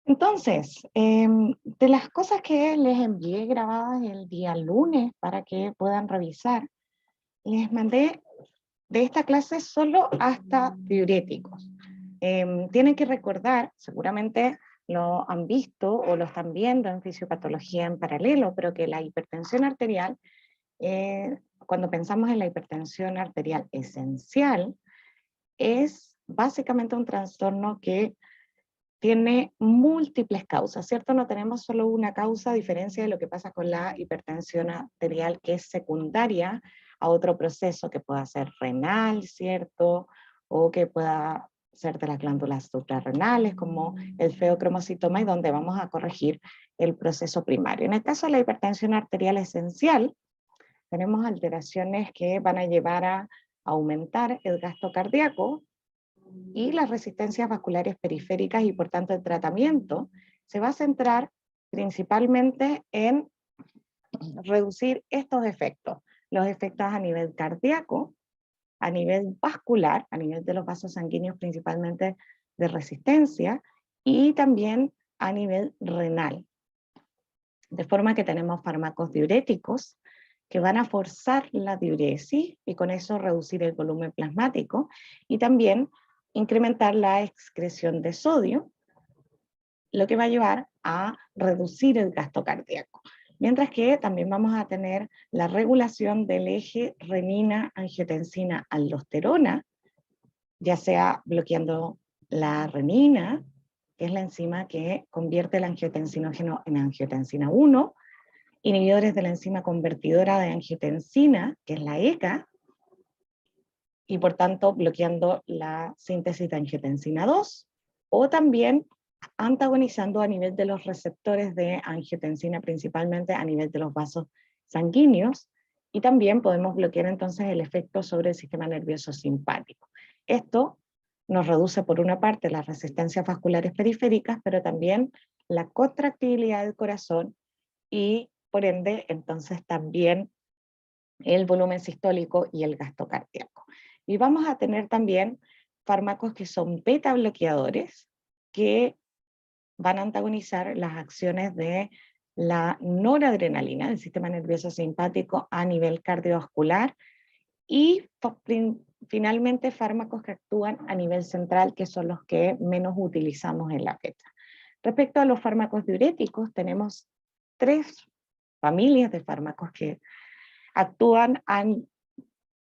Entonces, de las cosas que les envié grabadas el día lunes para que puedan revisar, les mandé de esta clase solo hasta diuréticos. Tienen que recordar, seguramente lo han visto o lo están viendo en fisiopatología en paralelo, pero que la hipertensión arterial, cuando pensamos en la hipertensión arterial esencial, es básicamente un trastorno que tiene múltiples causas, ¿cierto? No tenemos solo una causa, a diferencia de lo que pasa con la hipertensión arterial, que es secundaria a otro proceso que pueda ser renal, ¿cierto? O que pueda ser de las glándulas suprarrenales, como el feocromocitoma, y donde vamos a corregir el proceso primario. En el caso de la hipertensión arterial esencial, tenemos alteraciones que van a llevar a aumentar el gasto cardíaco, y las resistencias vasculares periféricas, y por tanto el tratamiento se va a centrar principalmente en reducir estos efectos, los efectos a nivel cardíaco, a nivel vascular, a nivel de los vasos sanguíneos principalmente de resistencia, y también a nivel renal. De forma que tenemos fármacos diuréticos que van a forzar la diuresis y con eso reducir el volumen plasmático, y también incrementar la excreción de sodio, lo que va a llevar a reducir el gasto cardíaco. Mientras que también vamos a tener la regulación del eje renina-angiotensina-aldosterona, ya sea bloqueando la renina, que es la enzima que convierte el angiotensinógeno en angiotensina 1, inhibidores de la enzima convertidora de angiotensina, que es la ECA, y por tanto bloqueando la síntesis de angiotensina 2, o también antagonizando a nivel de los receptores de angiotensina, principalmente a nivel de los vasos sanguíneos, y también podemos bloquear entonces el efecto sobre el sistema nervioso simpático. Esto nos reduce por una parte las resistencias vasculares periféricas, pero también la contractibilidad del corazón y por ende entonces también el volumen sistólico y el gasto cardíaco. Y vamos a tener también fármacos que son beta bloqueadores, que van a antagonizar las acciones de la noradrenalina del sistema nervioso simpático a nivel cardiovascular, y finalmente fármacos que actúan a nivel central, que son los que menos utilizamos en la fecha. Respecto a los fármacos diuréticos, tenemos 3 familias de fármacos que actúan a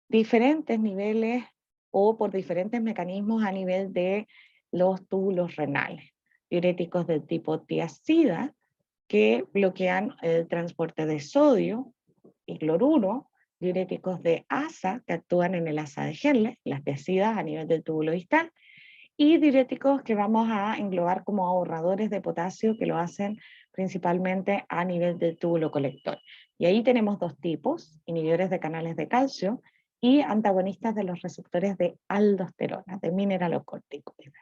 diferentes niveles o por diferentes mecanismos a nivel de los túbulos renales. Diuréticos del tipo tiazida, que bloquean el transporte de sodio y cloruro, diuréticos de asa, que actúan en el asa de Henle, las tiazidas a nivel del túbulo distal, y diuréticos que vamos a englobar como ahorradores de potasio, que lo hacen principalmente a nivel del túbulo colector. Y ahí tenemos 2 tipos, inhibidores de canales de calcio y antagonistas de los receptores de aldosterona, de mineralocorticoides.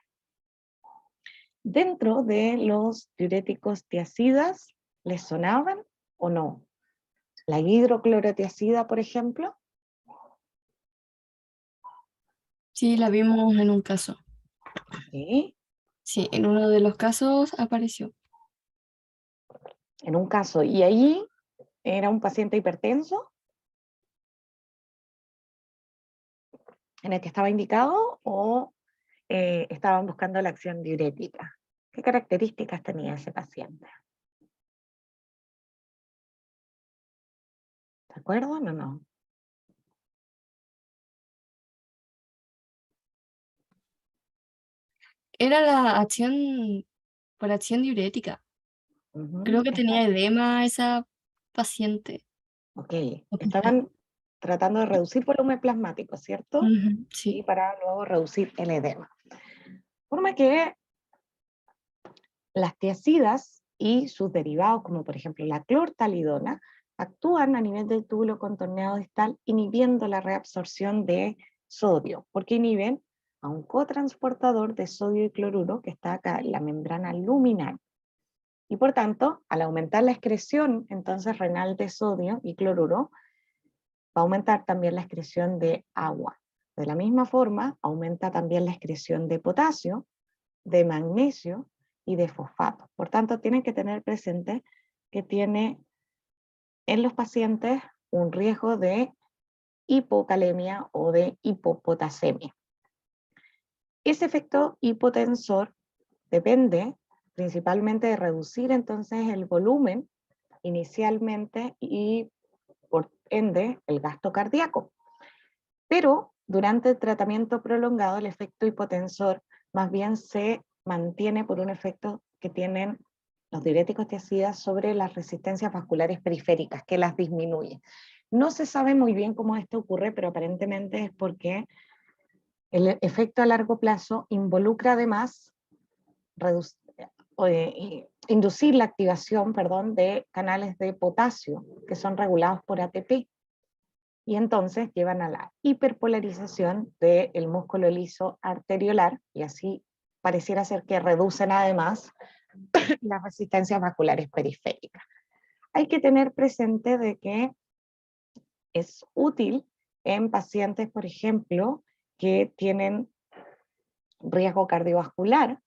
Dentro de los diuréticos tiazidas, ¿les sonaban o no? La hidroclorotiazida, por ejemplo. Sí, la vimos en un caso. Sí, Sí, en uno de los casos apareció. en un caso. Y ahí era un paciente hipertenso en el que estaba indicado, o estaban buscando la acción diurética. ¿Qué características tenía ese paciente? ¿De acuerdo o no? Era la acción por acción diurética. Creo que tenía edema esa paciente. Ok, estaban tratando de reducir volumen plasmático, ¿cierto? Ujú, Y sí. para luego reducir el edema. Forma que las tiazidas y sus derivados, como por ejemplo la clortalidona, actúan a nivel del túbulo contorneado distal, inhibiendo la reabsorción de sodio, porque inhiben a un cotransportador de sodio y cloruro que está acá en la membrana luminal. Y por tanto, al aumentar la excreción entonces renal de sodio y cloruro, va a aumentar también la excreción de agua. De la misma forma, aumenta también la excreción de potasio, de magnesio y de fosfato. Por tanto, tienen que tener presente que tiene en los pacientes un riesgo de hipocalemia o de hipopotasemia. Ese efecto hipotensor depende principalmente de reducir entonces el volumen inicialmente y por ende el gasto cardíaco. Pero durante el tratamiento prolongado el efecto hipotensor más bien se mantiene por un efecto que tienen los diuréticos tiacidas sobre las resistencias vasculares periféricas, que las disminuye. No se sabe muy bien cómo esto ocurre, pero aparentemente es porque el efecto a largo plazo involucra además inducir la activación, de canales de potasio que son regulados por ATP y entonces llevan a la hiperpolarización del músculo liso arteriolar y así pareciera ser que reducen además las resistencias vasculares periféricas. Hay que tener presente de que es útil en pacientes, por ejemplo, que tienen riesgo cardiovascular,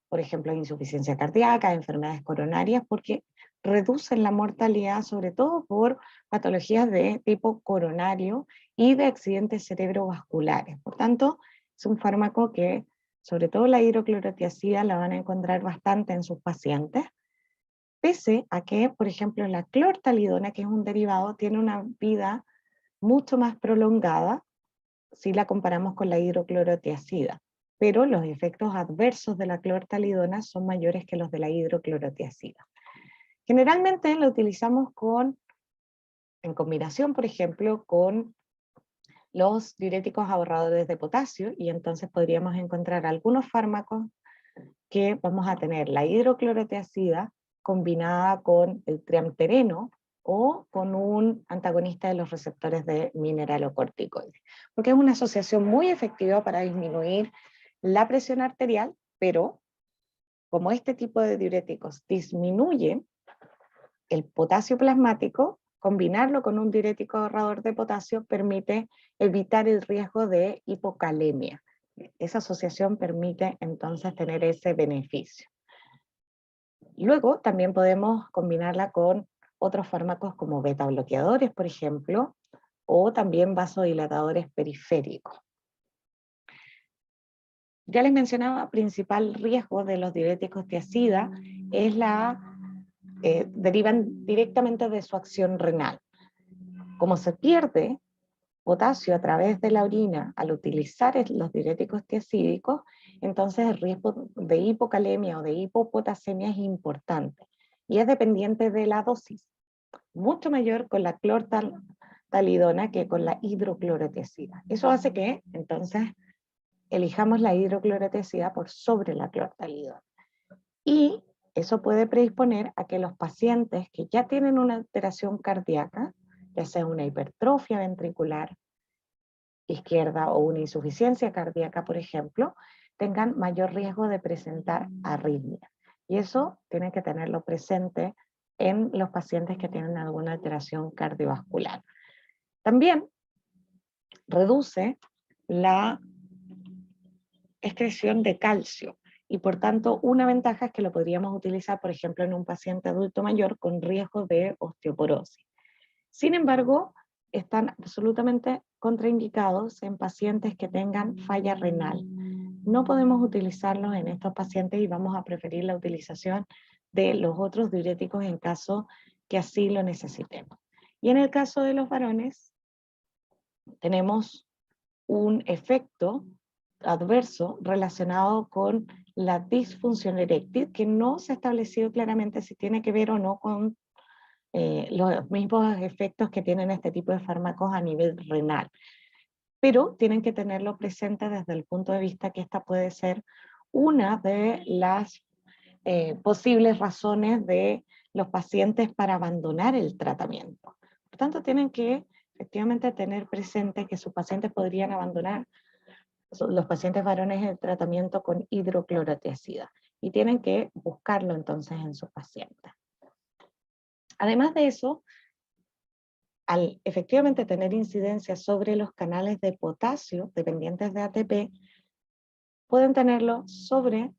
por ejemplo, insuficiencia cardíaca, enfermedades coronarias, porque reducen la mortalidad, sobre todo por patologías de tipo coronario y de accidentes cerebrovasculares. Por tanto, es un fármaco que, sobre todo la hidroclorotiazida, la van a encontrar bastante en sus pacientes, pese a que, por ejemplo, la clortalidona, que es un derivado, tiene una vida mucho más prolongada si la comparamos con la hidroclorotiazida, pero los efectos adversos de la clortalidona son mayores que los de la hidroclorotiazida. Generalmente la utilizamos en combinación, por ejemplo, con los diuréticos ahorradores de potasio, y entonces podríamos encontrar algunos fármacos que vamos a tener la hidroclorotiazida combinada con el triamtereno o con un antagonista de los receptores de mineralocorticoides, porque es una asociación muy efectiva para disminuir la presión arterial, pero como este tipo de diuréticos disminuye el potasio plasmático, combinarlo con un diurético ahorrador de potasio permite evitar el riesgo de hipocalemia. Esa asociación permite entonces tener ese beneficio. Luego también podemos combinarla con otros fármacos como beta bloqueadores, por ejemplo, o también vasodilatadores periféricos. Ya les mencionaba, principal riesgo de los diuréticos tiazida es derivan directamente de su acción renal. Como se pierde potasio a través de la orina al utilizar los diuréticos tiazídicos, entonces el riesgo de hipocalemia o de hipopotasemia es importante y es dependiente de la dosis, mucho mayor con la clortalidona que con la hidroclorotiazida. Eso hace que entonces elijamos la hidroclorotiazida por sobre la clortalidona. Y eso puede predisponer a que los pacientes que ya tienen una alteración cardíaca, ya sea una hipertrofia ventricular izquierda o una insuficiencia cardíaca, por ejemplo, tengan mayor riesgo de presentar arritmia. Y eso tienen que tenerlo presente en los pacientes que tienen alguna alteración cardiovascular. También reduce la excreción de calcio y por tanto una ventaja es que lo podríamos utilizar, por ejemplo, en un paciente adulto mayor con riesgo de osteoporosis. Sin embargo, están absolutamente contraindicados en pacientes que tengan falla renal. No podemos utilizarlos en estos pacientes y vamos a preferir la utilización de los otros diuréticos en caso que así lo necesitemos. Y en el caso de los varones, tenemos un efecto adverso relacionado con la disfunción eréctil, que no se ha establecido claramente si tiene que ver o no con los mismos efectos que tienen este tipo de fármacos a nivel renal. Pero tienen que tenerlo presente desde el punto de vista que esta puede ser una de las posibles razones de los pacientes para abandonar el tratamiento. Por tanto, tienen que efectivamente tener presente que sus pacientes podrían abandonar, los pacientes varones, el tratamiento con hidroclorotiazida y tienen que buscarlo entonces en sus pacientes. Además de eso, al efectivamente tener incidencia sobre los canales de potasio dependientes de ATP, pueden tenerlo sobre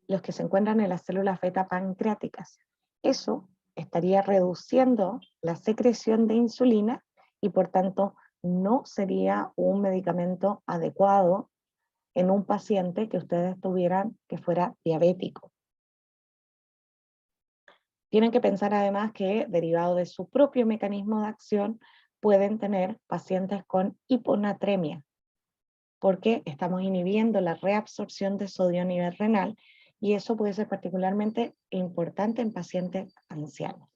los que se encuentran en las células beta pancreáticas. Eso estaría reduciendo la secreción de insulina y por tanto no sería un medicamento adecuado en un paciente que ustedes tuvieran que fuera diabético. Tienen que pensar además que, derivado de su propio mecanismo de acción, pueden tener pacientes con hiponatremia, porque estamos inhibiendo la reabsorción de sodio a nivel renal, y eso puede ser particularmente importante en pacientes ancianos.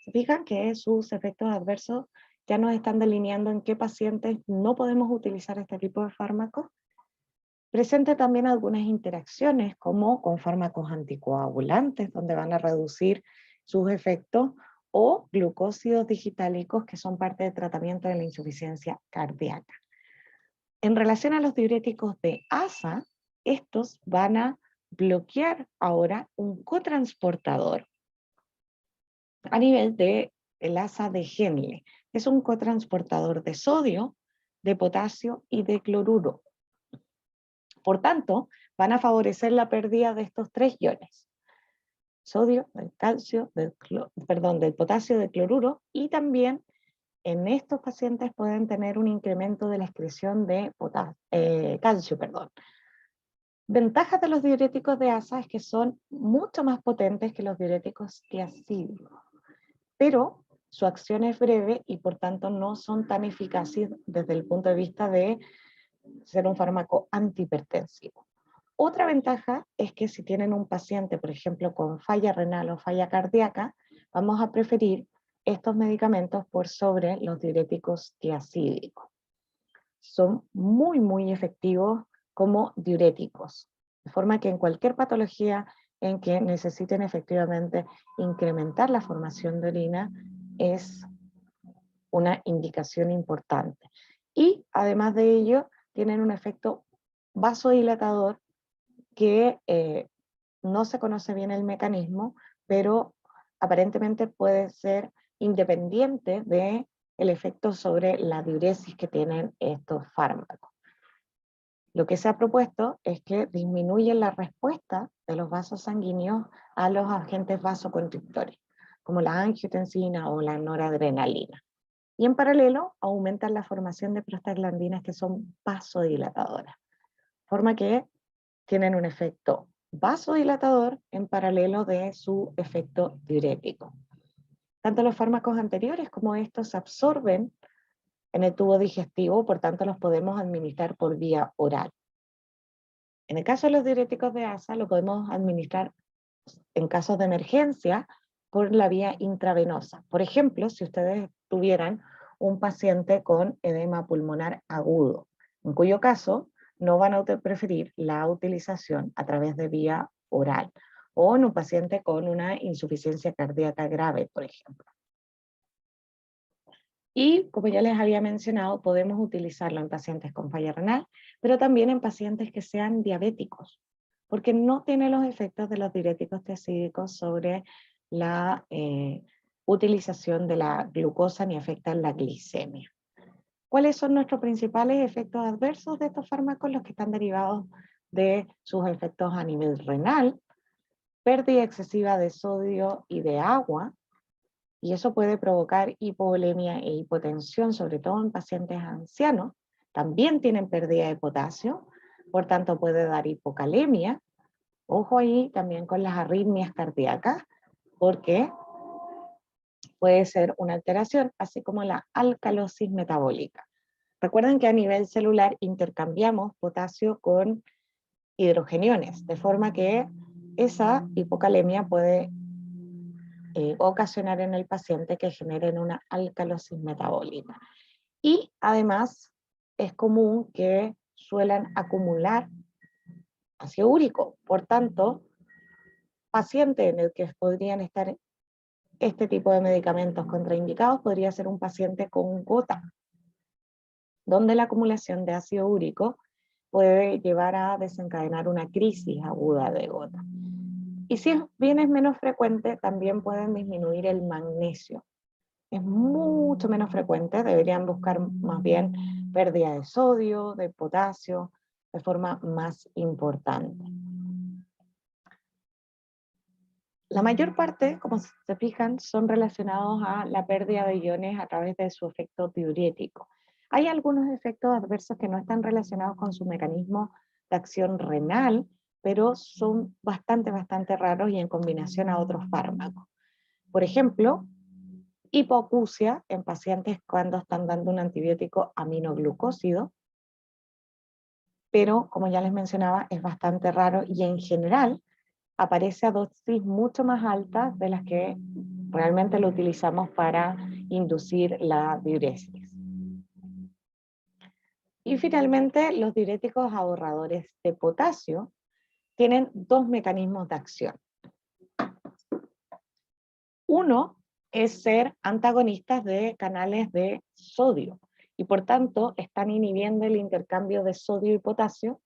Se fijan que sus efectos adversos ya nos están delineando en qué pacientes no podemos utilizar este tipo de fármacos. Presente también algunas interacciones como con fármacos anticoagulantes, donde van a reducir sus efectos, o glucósidos digitálicos, que son parte del tratamiento de la insuficiencia cardíaca. En relación a los diuréticos de ASA, estos van a bloquear ahora un cotransportador a nivel del ASA de Henle. Es un cotransportador de sodio, de potasio y de cloruro. Por tanto, van a favorecer la pérdida de estos tres iones: sodio, del calcio, del potasio, del cloruro, y también en estos pacientes pueden tener un incremento de la excreción de calcio. Ventajas de los diuréticos de ASA es que son mucho más potentes que los diuréticos tiazídicos, pero su acción es breve y por tanto no son tan eficaces desde el punto de vista de ser un fármaco antihipertensivo. Otra ventaja es que si tienen un paciente, por ejemplo, con falla renal o falla cardíaca, vamos a preferir estos medicamentos por sobre los diuréticos tiazídicos. Son muy efectivos como diuréticos, de forma que en cualquier patología en que necesiten efectivamente incrementar la formación de orina, es una indicación importante. Y además de ello, tienen un efecto vasodilatador que no se conoce bien el mecanismo, pero aparentemente puede ser independiente del efecto sobre la diuresis que tienen estos fármacos. Lo que se ha propuesto es que disminuyen la respuesta de los vasos sanguíneos a los agentes vasoconstrictores, como la angiotensina o la noradrenalina. Y en paralelo aumentan la formación de prostaglandinas, que son vasodilatadoras, de forma que tienen un efecto vasodilatador en paralelo de su efecto diurético. Tanto los fármacos anteriores como estos se absorben en el tubo digestivo, por tanto los podemos administrar por vía oral. En el caso de los diuréticos de ASA, lo podemos administrar en casos de emergencia por la vía intravenosa. Por ejemplo, si ustedes tuvieran un paciente con edema pulmonar agudo, en cuyo caso no van a preferir la utilización a través de vía oral, o en un paciente con una insuficiencia cardíaca grave, por ejemplo. Y como ya les había mencionado, podemos utilizarlo en pacientes con falla renal, pero también en pacientes que sean diabéticos, porque no tiene los efectos de los diuréticos tiazídicos sobre la utilización de la glucosa ni afectan la glicemia. ¿Cuáles son nuestros principales efectos adversos de estos fármacos? Los que están derivados de sus efectos a nivel renal: pérdida excesiva de sodio y de agua, y eso puede provocar hipovolemia e hipotensión, sobre todo en pacientes ancianos. También tienen pérdida de potasio, por tanto puede dar hipocalemia. Ojo ahí también con las arritmias cardíacas, porque puede ser una alteración, así como la alcalosis metabólica. Recuerden que a nivel celular intercambiamos potasio con hidrogeniones, de forma que esa hipocalemia puede ocasionar en el paciente que generen una alcalosis metabólica. Y además es común que suelan acumular ácido úrico. Por tanto, paciente en el que podrían estar este tipo de medicamentos contraindicados podría ser un paciente con gota, donde la acumulación de ácido úrico puede llevar a desencadenar una crisis aguda de gota. Y si bien es menos frecuente, también pueden disminuir el magnesio. Es mucho menos frecuente, deberían buscar más bien pérdida de sodio, de potasio, de forma más importante. La mayor parte, como se fijan, son relacionados a la pérdida de iones a través de su efecto diurético. Hay algunos efectos adversos que no están relacionados con su mecanismo de acción renal, pero son bastante raros y en combinación a otros fármacos. Por ejemplo, hipoacusia en pacientes cuando están dando un antibiótico aminoglucósido, pero como ya les mencionaba, es bastante raro y en general aparece a dosis mucho más altas de las que realmente lo utilizamos para inducir la diuresis. Y finalmente, los diuréticos ahorradores de potasio tienen dos mecanismos de acción. Uno es ser antagonistas de canales de sodio y por tanto están inhibiendo el intercambio de sodio y potasio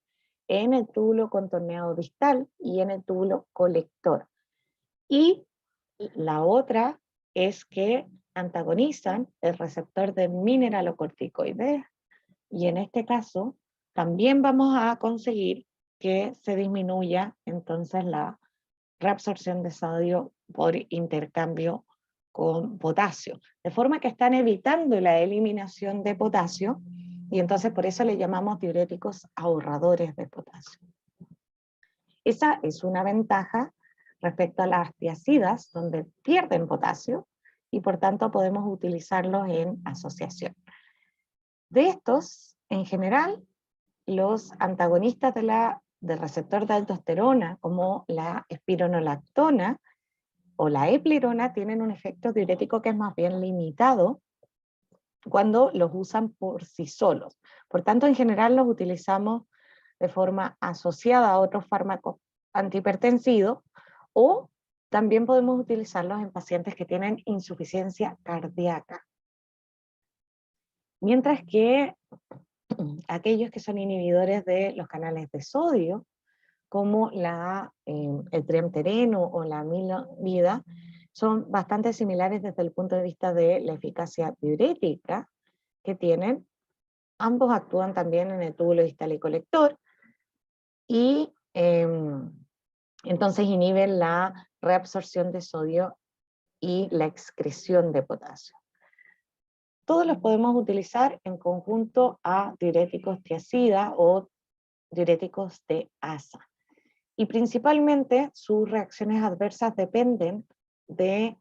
en el túbulo contorneado distal y en el túbulo colector. Y la otra es que antagonizan el receptor de mineralocorticoides y en este caso también vamos a conseguir que se disminuya entonces la reabsorción de sodio por intercambio con potasio, de forma que están evitando la eliminación de potasio y entonces por eso le llamamos diuréticos ahorradores de potasio. Esa es una ventaja respecto a las tiacidas, donde pierden potasio y por tanto podemos utilizarlos en asociación. De estos, en general, los antagonistas del receptor de aldosterona, como la espironolactona o la eplirona, tienen un efecto diurético que es más bien limitado cuando los usan por sí solos. Por tanto, en general los utilizamos de forma asociada a otros fármacos antihipertensivos o también podemos utilizarlos en pacientes que tienen insuficiencia cardíaca. Mientras que aquellos que son inhibidores de los canales de sodio, como el triamtereno o la amilorida, son bastante similares desde el punto de vista de la eficacia diurética que tienen. Ambos actúan también en el túbulo distal y colector y entonces inhiben la reabsorción de sodio y la excreción de potasio. Todos los podemos utilizar en conjunto a diuréticos tiacida o diuréticos de asa. Y principalmente sus reacciones adversas dependen del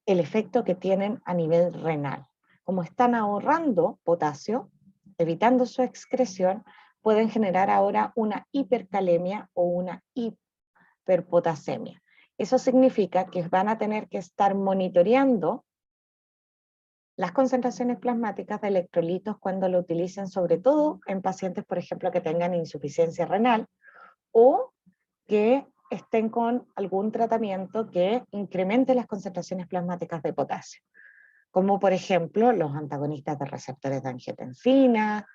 efecto que tienen a nivel renal. Como están ahorrando potasio, evitando su excreción, pueden generar ahora una hipercalemia o una hiperpotasemia. Eso significa que van a tener que estar monitoreando las concentraciones plasmáticas de electrolitos cuando lo utilicen, sobre todo en pacientes, por ejemplo, que tengan insuficiencia renal o que estén con algún tratamiento que incremente las concentraciones plasmáticas de potasio, como por ejemplo los antagonistas de receptores de angiotensina,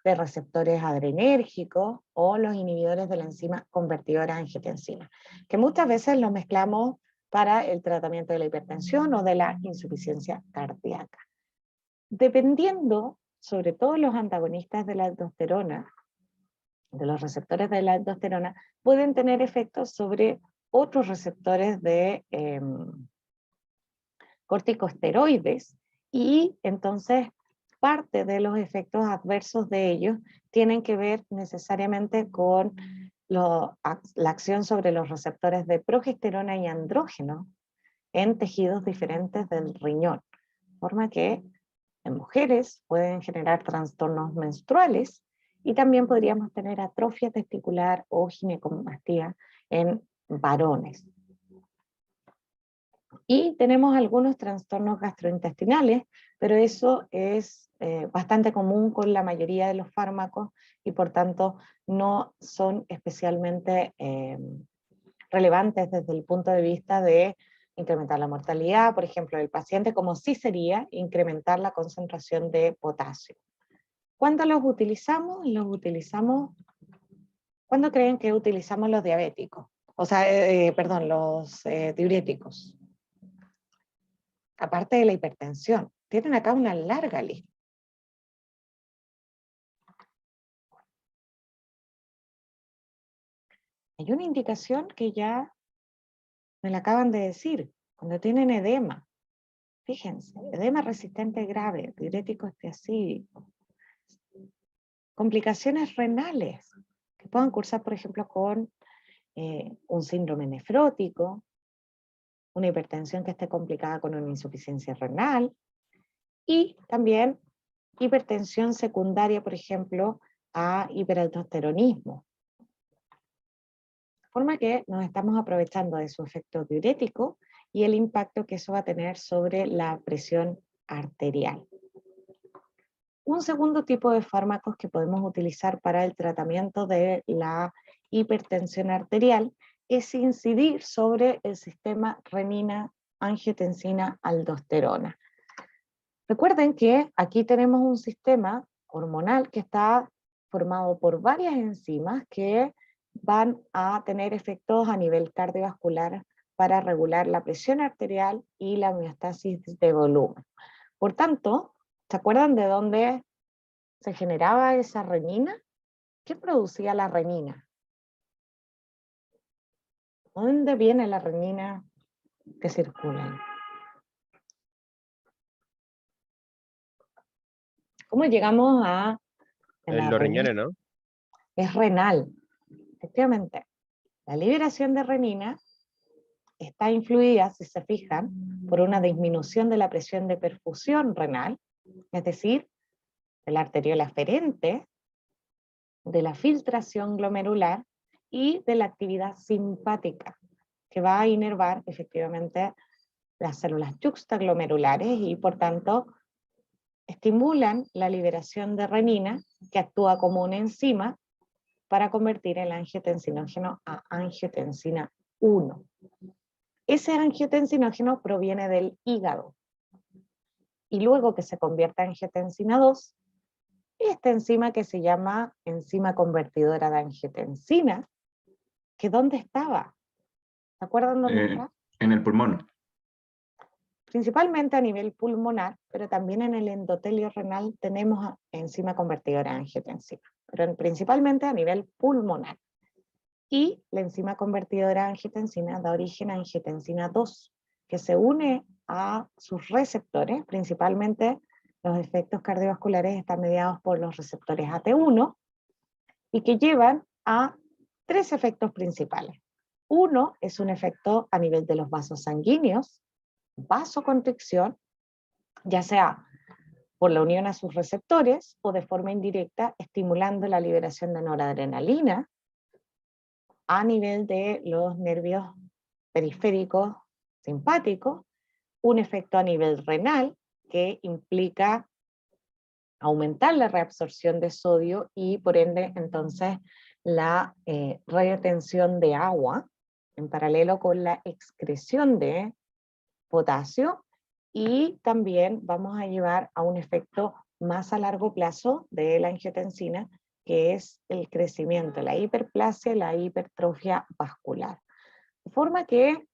de receptores adrenérgicos o los inhibidores de la enzima convertidora de angiotensina, que muchas veces los mezclamos para el tratamiento de la hipertensión o de la insuficiencia cardíaca. Dependiendo, sobre todo los antagonistas de la aldosterona, de los receptores de la aldosterona, pueden tener efectos sobre otros receptores de corticosteroides y entonces parte de los efectos adversos de ellos tienen que ver necesariamente con la acción sobre los receptores de progesterona y andrógeno en tejidos diferentes del riñón, de forma que en mujeres pueden generar trastornos menstruales y también podríamos tener atrofia testicular o ginecomastia en varones. Y tenemos algunos trastornos gastrointestinales, pero eso es bastante común con la mayoría de los fármacos y por tanto no son especialmente relevantes desde el punto de vista de incrementar la mortalidad, por ejemplo, del paciente, como sí sería incrementar la concentración de potasio. ¿Cuándo los utilizamos? Los utilizamos, ¿cuándo creen que utilizamos los diabéticos? O sea, perdón, los diuréticos. Aparte de la hipertensión, tienen acá una larga lista. Hay una indicación que ya Me la acaban de decir, cuando tienen edema. Fíjense, edema resistente grave, diurético estiacídico. Complicaciones renales, que puedan cursar, por ejemplo, con un síndrome nefrótico, una hipertensión que esté complicada con una insuficiencia renal, y también hipertensión secundaria, por ejemplo, a hiperaldosteronismo. De forma que nos estamos aprovechando de su efecto diurético y el impacto que eso va a tener sobre la presión arterial. Un segundo tipo de fármacos que podemos utilizar para el tratamiento de la hipertensión arterial es incidir sobre el sistema renina-angiotensina-aldosterona. Recuerden que aquí tenemos un sistema hormonal que está formado por varias enzimas que van a tener efectos a nivel cardiovascular para regular la presión arterial y la homeostasis de volumen. Por tanto, ¿se acuerdan de dónde se generaba esa renina? ¿Qué producía la renina? ¿Dónde viene la renina que circula? ¿Cómo llegamos a la Los renina? riñones, ¿no? Es renal, efectivamente. La liberación de renina está influida, si se fijan, por una disminución de la presión de perfusión renal, es decir, de la arteriola aferente, de la filtración glomerular y de la actividad simpática, que va a inervar efectivamente las células yuxtaglomerulares y por tanto estimulan la liberación de renina, que actúa como una enzima para convertir el angiotensinógeno a angiotensina 1. Ese angiotensinógeno proviene del hígado y luego que se convierta en angiotensina 2, esta enzima que se llama enzima convertidora de angiotensina, que ¿dónde estaba? ¿Se acuerdan dónde está? En el pulmón. Principalmente a nivel pulmonar, pero también en el endotelio renal tenemos enzima convertidora de angiotensina, pero principalmente a nivel pulmonar. Y la enzima convertidora de angiotensina da origen a angiotensina 2, que se une a sus receptores, principalmente los efectos cardiovasculares están mediados por los receptores AT1, y que llevan a tres efectos principales. Uno es un efecto a nivel de los vasos sanguíneos, vasoconstricción, ya sea por la unión a sus receptores o de forma indirecta, estimulando la liberación de noradrenalina a nivel de los nervios periféricos simpáticos, un efecto a nivel renal que implica aumentar la reabsorción de sodio y por ende entonces la retención de agua en paralelo con la excreción de potasio, y también vamos a llevar a un efecto más a largo plazo de la angiotensina, que es el crecimiento, la hiperplasia y la hipertrofia vascular. De forma que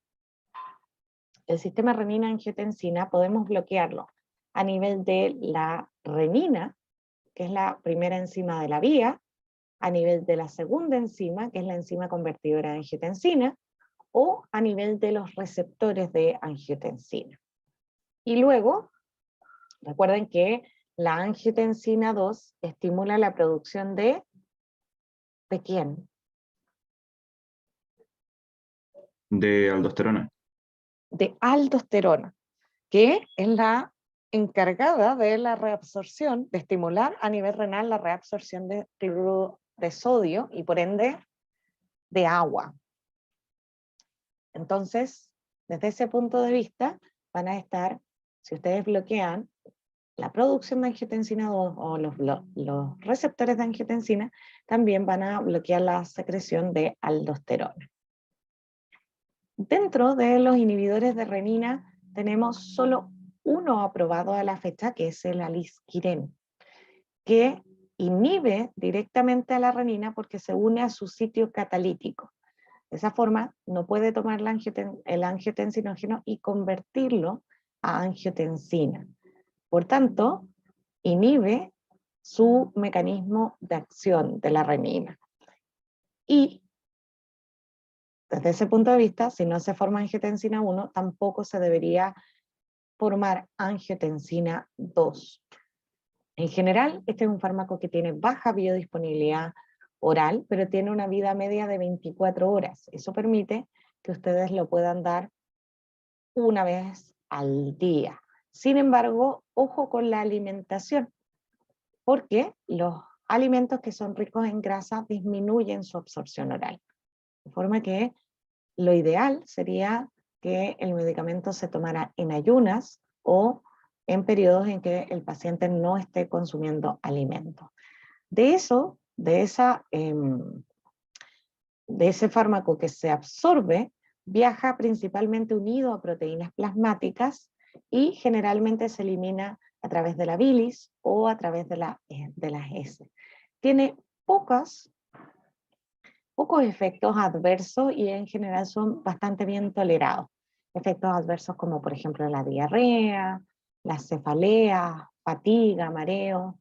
el sistema renina-angiotensina podemos bloquearlo a nivel de la renina, que es la primera enzima de la vía, a nivel de la segunda enzima, que es la enzima convertidora de angiotensina, o a nivel de los receptores de angiotensina. Y luego, recuerden que la angiotensina 2 estimula la producción ¿de quién? De aldosterona. De aldosterona, que es la encargada de la reabsorción, de estimular a nivel renal la reabsorción de cloruro de sodio y por ende de agua. Entonces, desde ese punto de vista, van a estar, si ustedes bloquean la producción de angiotensina 2 o los receptores de angiotensina, también van a bloquear la secreción de aldosterona. Dentro de los inhibidores de renina tenemos solo uno aprobado a la fecha, que es el alisquiren, que inhibe directamente a la renina porque se une a su sitio catalítico. De esa forma no puede tomar el angiotensinógeno y convertirlo a angiotensina. Por tanto, inhibe su mecanismo de acción de la renina. Y desde ese punto de vista, si no se forma angiotensina 1, tampoco se debería formar angiotensina 2. En general, este es un fármaco que tiene baja biodisponibilidad oral, pero tiene una vida media de 24 horas. Eso permite que ustedes lo puedan dar una vez al día. Sin embargo, ojo con la alimentación, porque los alimentos que son ricos en grasa disminuyen su absorción oral. De forma que lo ideal sería que el medicamento se tomara en ayunas o en periodos en que el paciente no esté consumiendo alimentos. De ese fármaco que se absorbe, viaja principalmente unido a proteínas plasmáticas y generalmente se elimina a través de la bilis o a través de las heces. Tiene pocos efectos adversos y en general son bastante bien tolerados. Efectos adversos como por ejemplo la diarrea, la cefalea, fatiga, mareo.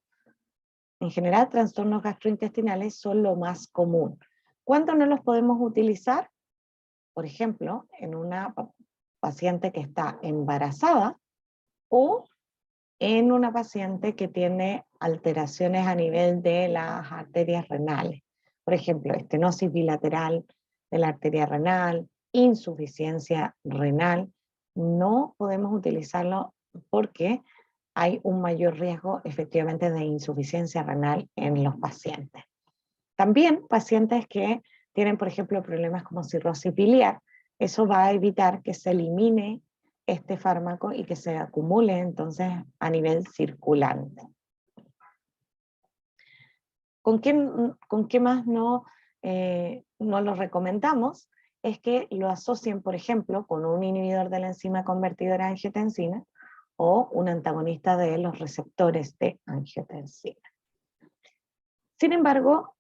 En general, trastornos gastrointestinales son lo más común. ¿Cuándo no los podemos utilizar? Por ejemplo, en una paciente que está embarazada o en una paciente que tiene alteraciones a nivel de las arterias renales. Por ejemplo, estenosis bilateral de la arteria renal, insuficiencia renal. No podemos utilizarlo porque hay un mayor riesgo efectivamente de insuficiencia renal en los pacientes. También pacientes que tienen, por ejemplo, problemas como cirrosis biliar, eso va a evitar que se elimine este fármaco y que se acumule entonces a nivel circulante. ¿Con qué más no lo recomendamos? Es que lo asocien, por ejemplo, con un inhibidor de la enzima convertidora de angiotensina o un antagonista de los receptores de angiotensina. Sin embargo,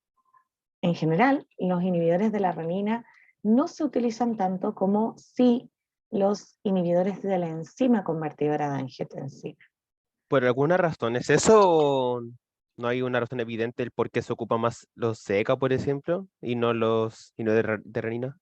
en general, los inhibidores de la renina no se utilizan tanto como si los inhibidores de la enzima convertidora de angiotensina. ¿Por alguna razón es eso o no hay una razón evidente el por qué se ocupa más los SECA, por ejemplo, y no de renina?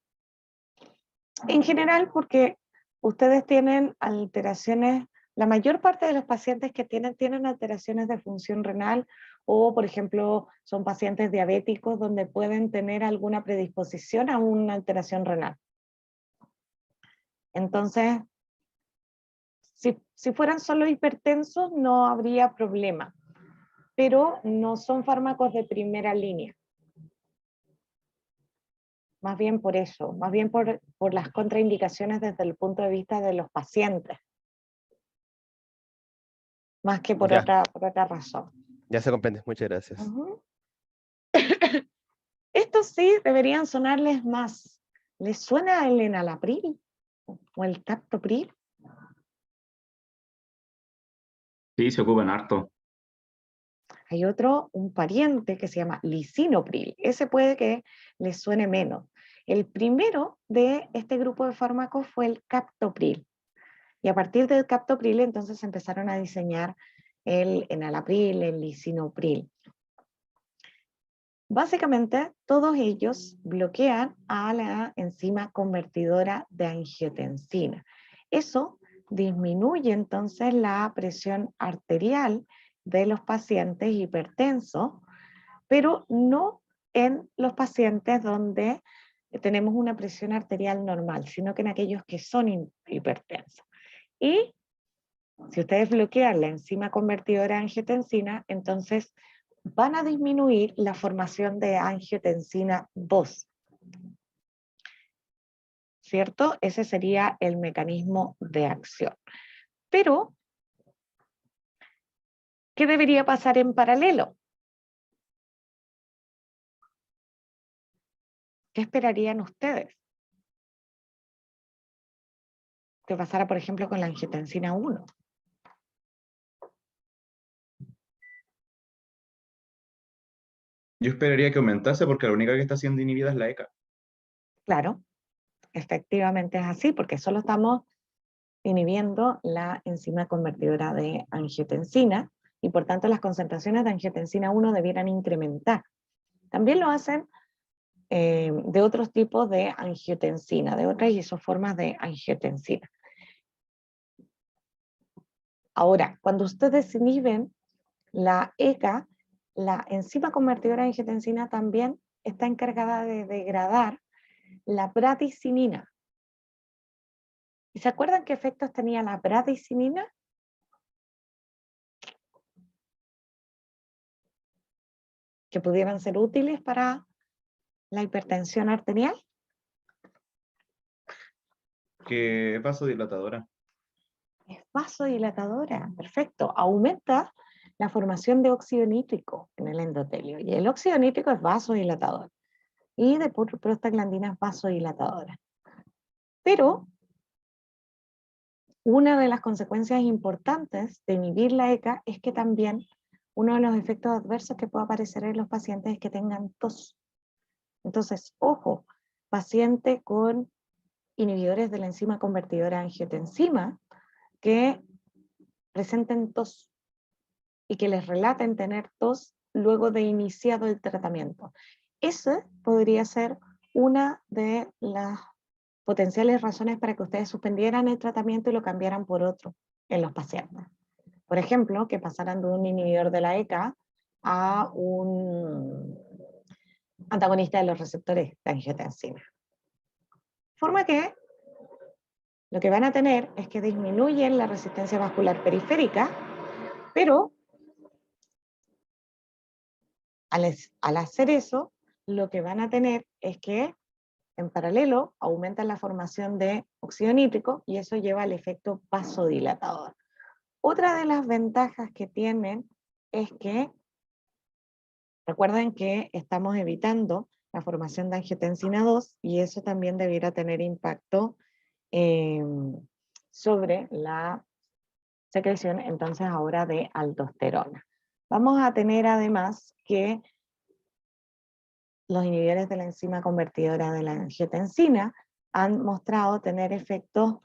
En general, porque ustedes tienen alteraciones, la mayor parte de los pacientes que tienen alteraciones de función renal o, por ejemplo, son pacientes diabéticos donde pueden tener alguna predisposición a una alteración renal. Entonces, si fueran solo hipertensos no habría problema, pero no son fármacos de primera línea. Más bien por eso, más bien por las contraindicaciones desde el punto de vista de los pacientes. Más que por otra razón. Ya se comprende, muchas gracias. Estos sí deberían sonarles más. ¿Les suena el enalapril o el captopril? Sí, se ocupan harto. Hay otro, un pariente que se llama lisinopril. Ese puede que les suene menos. El primero de este grupo de fármacos fue el captopril. Y a partir del captopril entonces empezaron a diseñar el enalapril, el lisinopril. Básicamente, todos ellos bloquean a la enzima convertidora de angiotensina. Eso disminuye entonces la presión arterial de los pacientes hipertensos, pero no en los pacientes donde tenemos una presión arterial normal, sino que en aquellos que son hipertensos. Y si ustedes bloquean la enzima convertidora de angiotensina, entonces van a disminuir la formación de angiotensina 2. ¿Cierto? Ese sería el mecanismo de acción. Pero, ¿qué debería pasar en paralelo? ¿Qué esperarían ustedes? Que pasara, por ejemplo, con la angiotensina 1. Yo esperaría que aumentase porque la única que está siendo inhibida es la ECA. Claro, efectivamente es así, porque solo estamos inhibiendo la enzima convertidora de angiotensina y por tanto las concentraciones de angiotensina 1 debieran incrementar. También lo hacen de otros tipos de angiotensina, de otras isoformas de angiotensina. Ahora, cuando ustedes inhiben la ECA, la enzima convertidora de angiotensina también está encargada de degradar la bradicinina. ¿Y se acuerdan qué efectos tenía la bradicinina? Que pudieran ser útiles para la hipertensión arterial. Que es vasodilatadora. Es vasodilatadora, perfecto. Aumenta la formación de óxido nítrico en el endotelio. Y el óxido nítrico es vasodilatador. Y de prostaglandina es vasodilatadora. Pero una de las consecuencias importantes de inhibir la ECA es que también uno de los efectos adversos que puede aparecer en los pacientes es que tengan tos. Entonces, ojo, paciente con inhibidores de la enzima convertidora de angiotensina que presenten tos y que les relaten tener tos luego de iniciado el tratamiento. Esa podría ser una de las potenciales razones para que ustedes suspendieran el tratamiento y lo cambiaran por otro en los pacientes. Por ejemplo, que pasaran de un inhibidor de la ECA a un antagonista de los receptores de angiotensina. De forma que lo que van a tener es que disminuyen la resistencia vascular periférica, pero al hacer eso, lo que van a tener es que en paralelo aumentan la formación de óxido nítrico y eso lleva al efecto vasodilatador. Otra de las ventajas que tienen es que, recuerden que estamos evitando la formación de angiotensina 2 y eso también debiera tener impacto sobre la secreción entonces ahora de aldosterona. Vamos a tener además que los inhibidores de la enzima convertidora de la angiotensina han mostrado tener efectos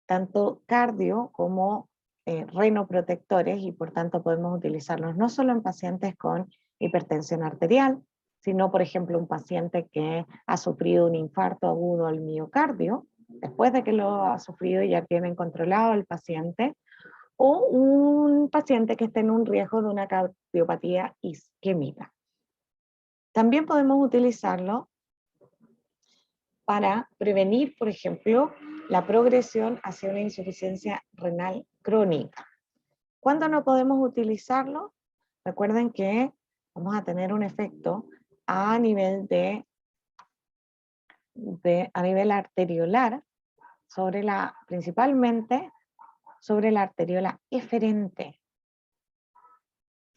tanto cardio como renoprotectores y por tanto podemos utilizarlos no solo en pacientes con hipertensión arterial, sino por ejemplo un paciente que ha sufrido un infarto agudo al miocardio, después de que lo ha sufrido y ya tienen controlado el paciente, o un paciente que esté en un riesgo de una cardiopatía isquémica. También podemos utilizarlo para prevenir, por ejemplo, la progresión hacia una insuficiencia renal crónica. ¿Cuándo no podemos utilizarlo? Recuerden que vamos a tener un efecto a nivel a nivel arteriolar, principalmente sobre la arteriola eferente.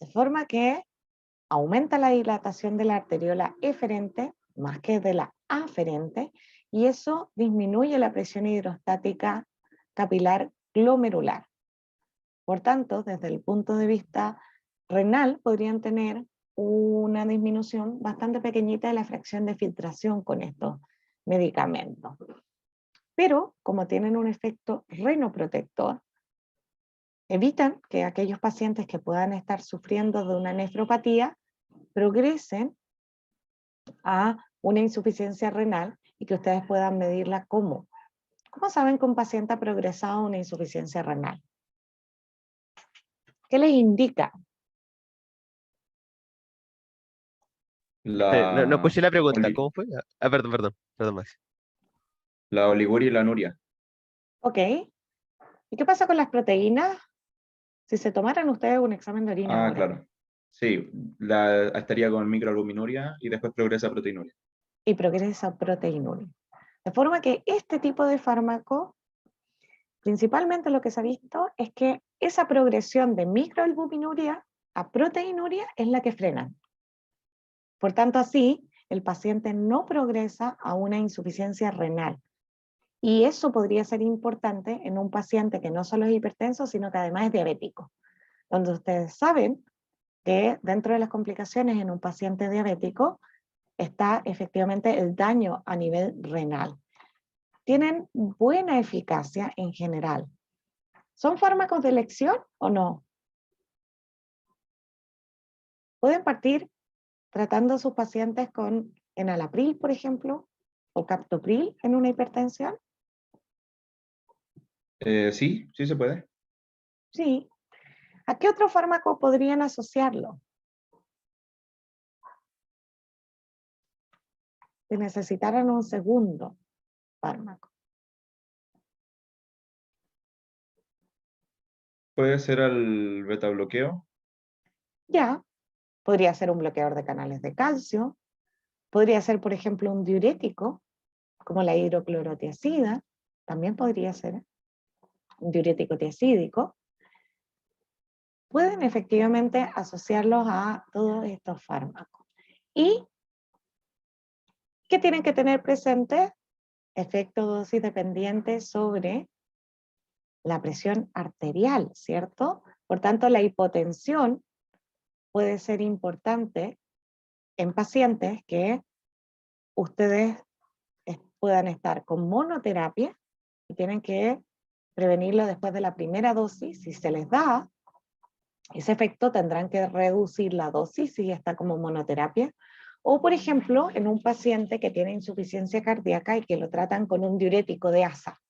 De forma que aumenta la dilatación de la arteriola eferente más que de la aferente y eso disminuye la presión hidrostática capilar glomerular. Por tanto, desde el punto de vista renal podrían tener una disminución bastante pequeñita de la fracción de filtración con estos medicamentos. Pero como tienen un efecto renoprotector, evitan que aquellos pacientes que puedan estar sufriendo de una nefropatía progresen a una insuficiencia renal y que ustedes puedan medirla como. ¿Cómo saben que un paciente ha progresado a una insuficiencia renal? ¿Qué les indica? No escuché la pregunta, oli- ¿cómo fue? Ah, perdón, Max. la oliguria y la anuria. Ok. ¿Y qué pasa con las proteínas? Si se tomaran ustedes un examen de orina Ah, ahora claro. Sí, estaría con microalbuminuria y después progresa a proteinuria. y progresa a proteinuria. De forma que este tipo de fármaco, principalmente lo que se ha visto es que esa progresión de microalbuminuria a proteinuria es la que frenan. Por tanto, así, el paciente no progresa a una insuficiencia renal. Y eso podría ser importante en un paciente que no solo es hipertenso, sino que además es diabético. Donde ustedes saben que dentro de las complicaciones en un paciente diabético está efectivamente el daño a nivel renal. Tienen buena eficacia en general. ¿Son fármacos de elección o no? Pueden partir tratando a sus pacientes con enalapril, por ejemplo, o captopril en una hipertensión? Sí, sí se puede. Sí. ¿A qué otro fármaco podrían asociarlo? Si necesitaran un segundo fármaco. Puede ser al beta bloqueo. Ya, podría ser un bloqueador de canales de calcio, podría ser, por ejemplo, un diurético, como la hidroclorotiazida, también podría ser un diurético tiazídico. Pueden efectivamente asociarlos a todos estos fármacos. ¿Y qué tienen que tener presente? Efecto dosis dependiente sobre la presión arterial, ¿cierto? Por tanto, la hipotensión puede ser importante en pacientes que ustedes puedan estar con monoterapia y tienen que prevenirlo después de la primera dosis. Si se les da ese efecto, tendrán que reducir la dosis si está como monoterapia. O, por ejemplo, en un paciente que tiene insuficiencia cardíaca y que lo tratan con un diurético de asa.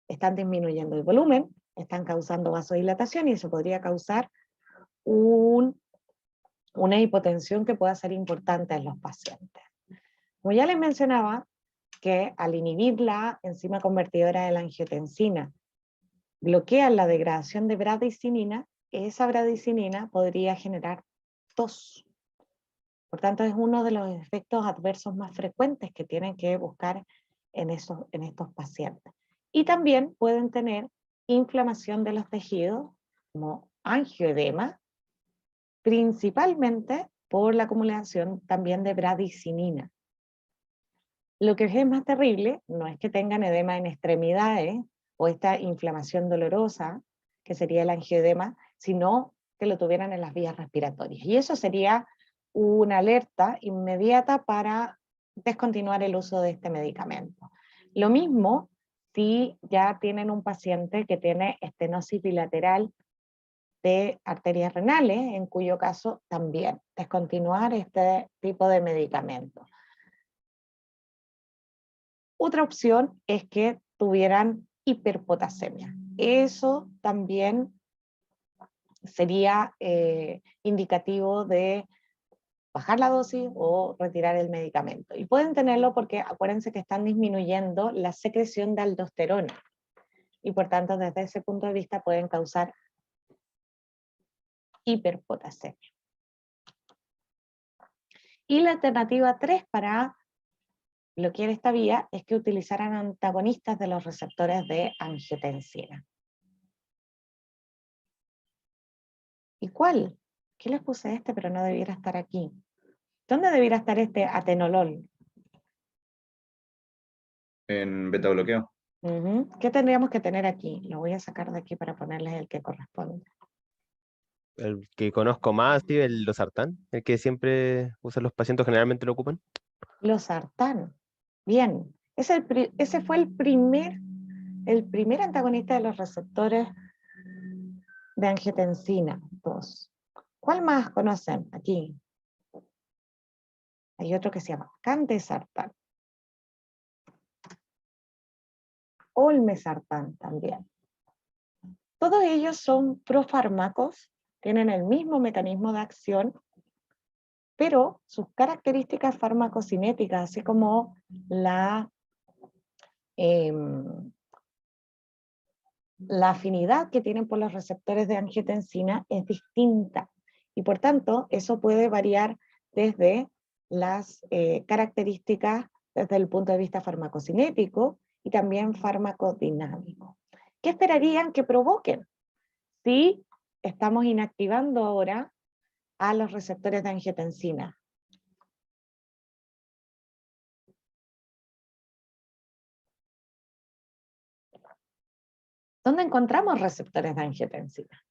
Están disminuyendo el volumen, están causando vasodilatación y eso podría causar una hipotensión que pueda ser importante en los pacientes. Como ya les mencionaba, que al inhibir la enzima convertidora de la angiotensina, bloquean la degradación de bradicinina, esa bradicinina podría generar tos. Por tanto, es uno de los efectos adversos más frecuentes que tienen que buscar en estos pacientes. Y también pueden tener inflamación de los tejidos, como angioedema, principalmente por la acumulación también de bradicinina. Lo que es más terrible no es que tengan edema en extremidades o esta inflamación dolorosa, que sería el angioedema, sino que lo tuvieran en las vías respiratorias. Y eso sería una alerta inmediata para descontinuar el uso de este medicamento. Lo mismo si ya tienen un paciente que tiene estenosis bilateral de arterias renales, en cuyo caso también descontinuar este tipo de medicamento. Otra opción es que tuvieran hiperpotasemia. Eso también sería indicativo de bajar la dosis o retirar el medicamento. Y pueden tenerlo porque acuérdense que están disminuyendo la secreción de aldosterona. Y por tanto, desde ese punto de vista pueden causar hiperpotasemia. Y la alternativa 3 para bloquear esta vía es que utilizaran antagonistas de los receptores de angiotensina. ¿Y cuál? ¿Qué les puse este pero no debiera estar aquí? ¿Dónde debiera estar este atenolol? En beta bloqueo. ¿Qué tendríamos que tener aquí? Lo voy a sacar de aquí para ponerles el que corresponde. El que conozco más, sí, el losartán, el que siempre usan los pacientes, generalmente lo ocupan. Losartán. Bien. Ese fue el primer antagonista de los receptores de angiotensina 2. ¿Cuál más conocen aquí? Hay otro que se llama candesartán. Olmesartán también. Todos ellos son profármacos, tienen el mismo mecanismo de acción, pero sus características farmacocinéticas, así como la afinidad que tienen por los receptores de angiotensina es distinta. Y por tanto, eso puede variar desde las características desde el punto de vista farmacocinético y también farmacodinámico. ¿Qué esperarían que provoquen si estamos inactivando ahora a los receptores de angiotensina? ¿Dónde encontramos receptores de angiotensina?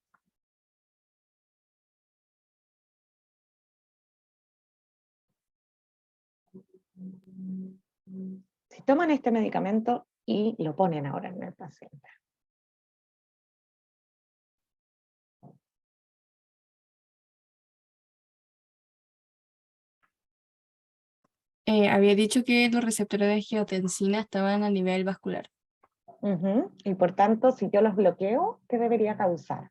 Si toman este medicamento y lo ponen ahora en el paciente. Había dicho que los receptores de angiotensina estaban a nivel vascular. Y por tanto, si yo los bloqueo, ¿qué debería causar?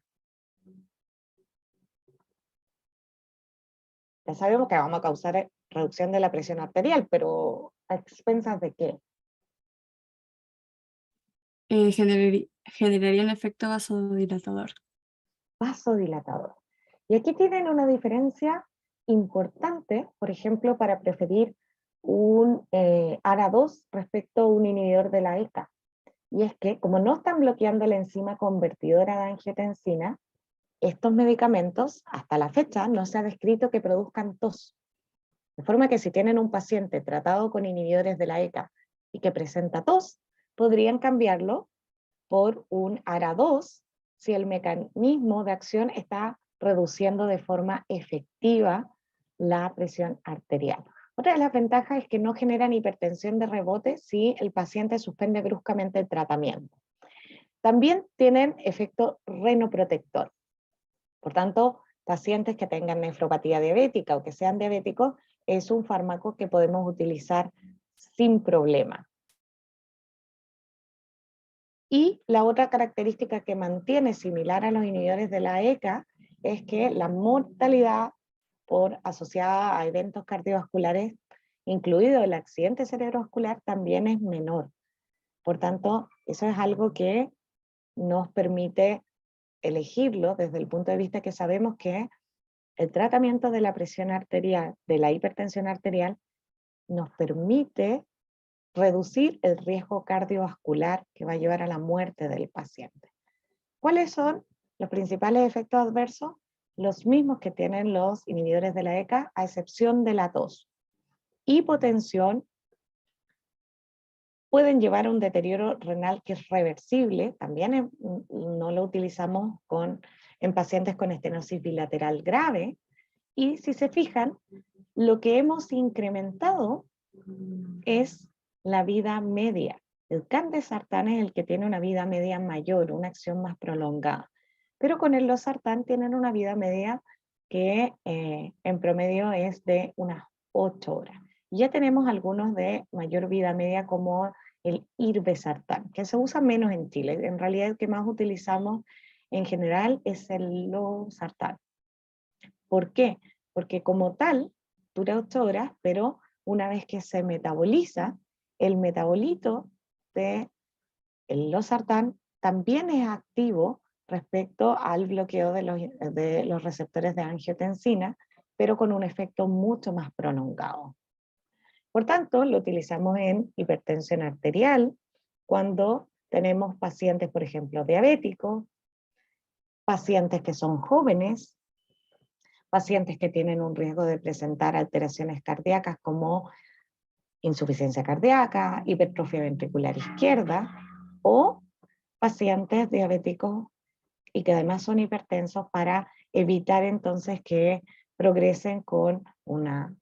Ya sabemos que vamos a causar reducción de la presión arterial, pero ¿a expensas de qué? Generaría un efecto vasodilatador. Vasodilatador. Y aquí tienen una diferencia importante, por ejemplo, para preferir un ARA2 respecto a un inhibidor de la ECA. Y es que, como no están bloqueando la enzima convertidora de angiotensina, estos medicamentos, hasta la fecha, no se ha descrito que produzcan tos. De forma que si tienen un paciente tratado con inhibidores de la ECA y que presenta tos, podrían cambiarlo por un ARA2 si el mecanismo de acción está reduciendo de forma efectiva la presión arterial. Otra de las ventajas es que no generan hipertensión de rebote si el paciente suspende bruscamente el tratamiento. También tienen efecto renoprotector. Por tanto, pacientes que tengan nefropatía diabética o que sean diabéticos, es un fármaco que podemos utilizar sin problema. Y la otra característica que mantiene similar a los inhibidores de la ECA es que la mortalidad asociada a eventos cardiovasculares, incluido el accidente cerebrovascular, también es menor. Por tanto, eso es algo que nos permite elegirlo desde el punto de vista que sabemos que el tratamiento de la presión arterial, de la hipertensión arterial, nos permite reducir el riesgo cardiovascular que va a llevar a la muerte del paciente. ¿Cuáles son los principales efectos adversos? Los mismos que tienen los inhibidores de la ECA, a excepción de la tos. Hipotensión, pueden llevar a un deterioro renal que es reversible, también no lo utilizamos en pacientes con estenosis bilateral grave, y si se fijan, lo que hemos incrementado es la vida media. El candesartán es el que tiene una vida media mayor, una acción más prolongada. Pero con el losartán tienen una vida media que en promedio es de unas 8 horas. Y ya tenemos algunos de mayor vida media como el irbesartán, que se usa menos en Chile. En realidad el que más utilizamos en general es el losartán. ¿Por qué? Porque como tal dura 8 horas, pero una vez que se metaboliza, el metabolito de losartán también es activo respecto al bloqueo de los receptores de angiotensina, pero con un efecto mucho más prolongado. Por tanto, lo utilizamos en hipertensión arterial, cuando tenemos pacientes, por ejemplo, diabéticos, pacientes que son jóvenes, pacientes que tienen un riesgo de presentar alteraciones cardíacas como insuficiencia cardíaca, hipertrofia ventricular izquierda, o pacientes diabéticos y que además son hipertensos, para evitar entonces que progresen con una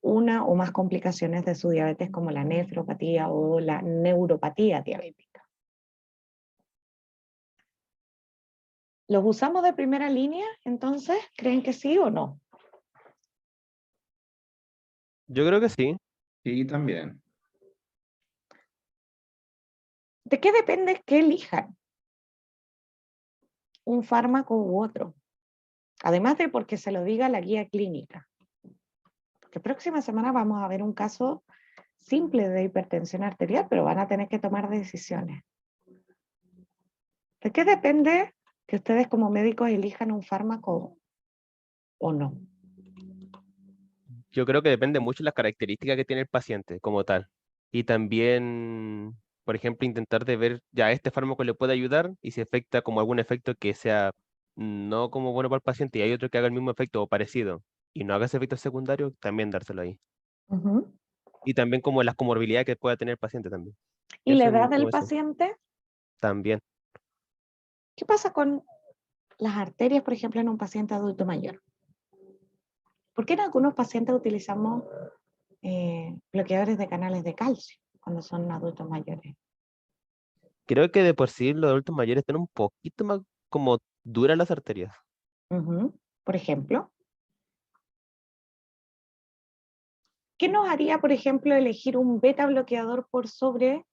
o más complicaciones de su diabetes, como la nefropatía o la neuropatía diabética. ¿Los usamos de primera línea, entonces? ¿Creen que sí o no? Yo creo que sí. Sí, también. ¿De qué depende que elijan un fármaco u otro? Además de porque se lo diga la guía clínica. Porque próxima semana vamos a ver un caso simple de hipertensión arterial, pero van a tener que tomar decisiones. ¿De qué depende que ustedes como médicos elijan un fármaco o no? Yo creo que depende mucho de las características que tiene el paciente como tal. Y también, por ejemplo, intentar de ver ya este fármaco le puede ayudar y si afecta como algún efecto que sea no como bueno para el paciente y hay otro que haga el mismo efecto o parecido y no haga ese efecto secundario, también dárselo ahí. Y también como las comorbilidades que pueda tener el paciente también. ¿Y la Eso edad del como eso. paciente? También. ¿Qué pasa con las arterias, por ejemplo, en un paciente adulto mayor? ¿Por qué en algunos pacientes utilizamos bloqueadores de canales de calcio cuando son adultos mayores? Creo que de por sí los adultos mayores están un poquito más como duras las arterias. Por ejemplo, ¿Qué nos haría, por ejemplo, elegir un beta bloqueador por sobre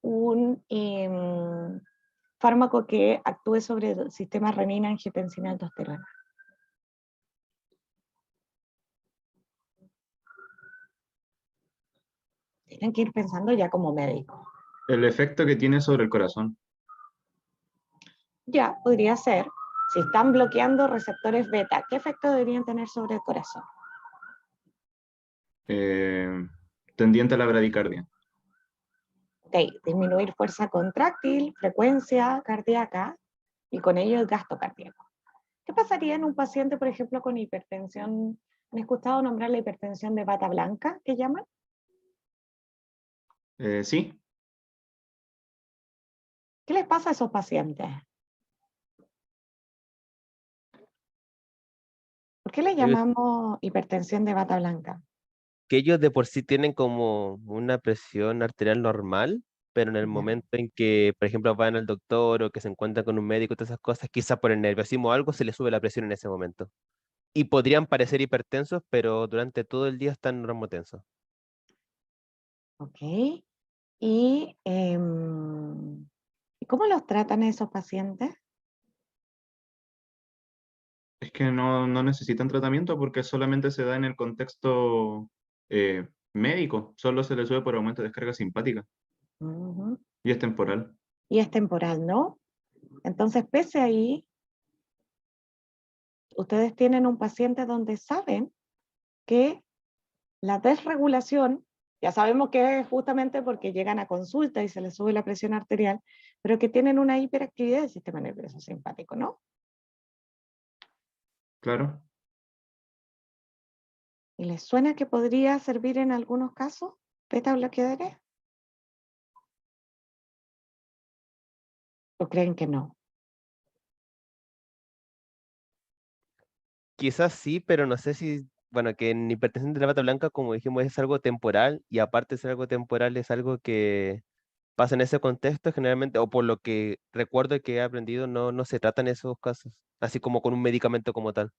un fármaco que actúe sobre el sistema renina, angiotensina, aldosterona? Tienen que ir pensando ya como médico. El efecto que tiene sobre el corazón. Ya, podría ser. Si están bloqueando receptores beta, ¿qué efecto deberían tener sobre el corazón? Tendiente a la bradicardia. Ok, disminuir fuerza contráctil, frecuencia cardíaca y con ello el gasto cardíaco. ¿Qué pasaría en un paciente, por ejemplo, con hipertensión? ¿Han escuchado nombrar la hipertensión de bata blanca, que llaman? Sí, ¿Qué les pasa a esos pacientes? ¿Por qué le Ellos- llamamos hipertensión de bata blanca? Que ellos de por sí tienen como una presión arterial normal, pero en el Ya. momento en que, por ejemplo, van al doctor o que se encuentran con un médico y todas esas cosas, quizás por el nerviosismo o algo se les sube la presión en ese momento. Y podrían parecer hipertensos, pero durante todo el día están normotensos. Ok. ¿Y, ¿y cómo los tratan esos pacientes? es que no necesitan tratamiento porque solamente se da en el contexto médico. Solo se le sube por aumento de descarga simpática Ujú. y es temporal. Y es temporal, ¿no? Entonces, pese ahí, ustedes tienen un paciente donde saben que la desregulación, ya sabemos que es justamente porque llegan a consulta y se les sube la presión arterial, pero que tienen una hiperactividad del sistema nervioso simpático, ¿no? Claro. ¿Y les suena que podría servir en algunos casos beta bloqueadores? ¿O creen que no? Quizás sí, pero no sé si, bueno, que en hipertensión de la bata blanca, como dijimos, es algo temporal y aparte de ser algo temporal es algo que pasa en ese contexto generalmente, o por lo que recuerdo que he aprendido, no se tratan esos casos, así como con un medicamento como tal.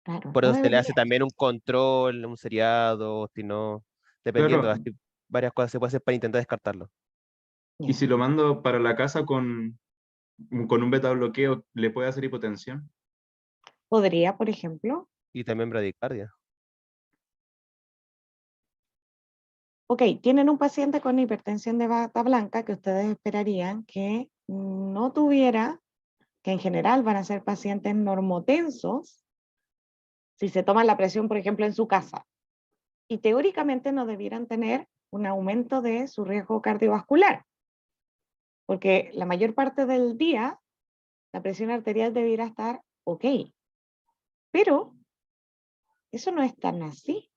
Claro, Por no eso se le debería. hace también un control, un seriado, si no, dependiendo, Claro. así, varias cosas se puede hacer para intentar descartarlo. Y Ya. si lo mando para la casa con un beta bloqueo, ¿le puede hacer hipotensión? Podría, por ejemplo. Y también bradicardia. Ok, tienen un paciente con hipertensión de bata blanca que ustedes esperarían que no tuviera, que en general van a ser pacientes normotensos, si se toman la presión, por ejemplo, en su casa. Y teóricamente no debieran tener un aumento de su riesgo cardiovascular, porque la mayor parte del día la presión arterial debiera estar ok. Pero eso no es tan así.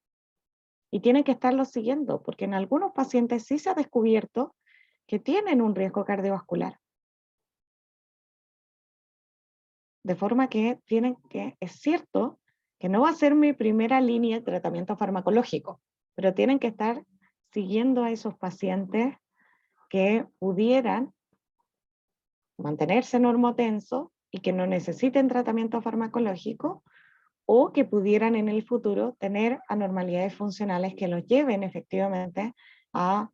Y tienen que estarlo siguiendo, porque en algunos pacientes sí se ha descubierto que tienen un riesgo cardiovascular. De forma que tienen que, es cierto que no va a ser mi primera línea de tratamiento farmacológico, pero tienen que estar siguiendo a esos pacientes que pudieran mantenerse normotensos y que no necesiten tratamiento farmacológico o que pudieran en el futuro tener anormalidades funcionales que los lleven efectivamente a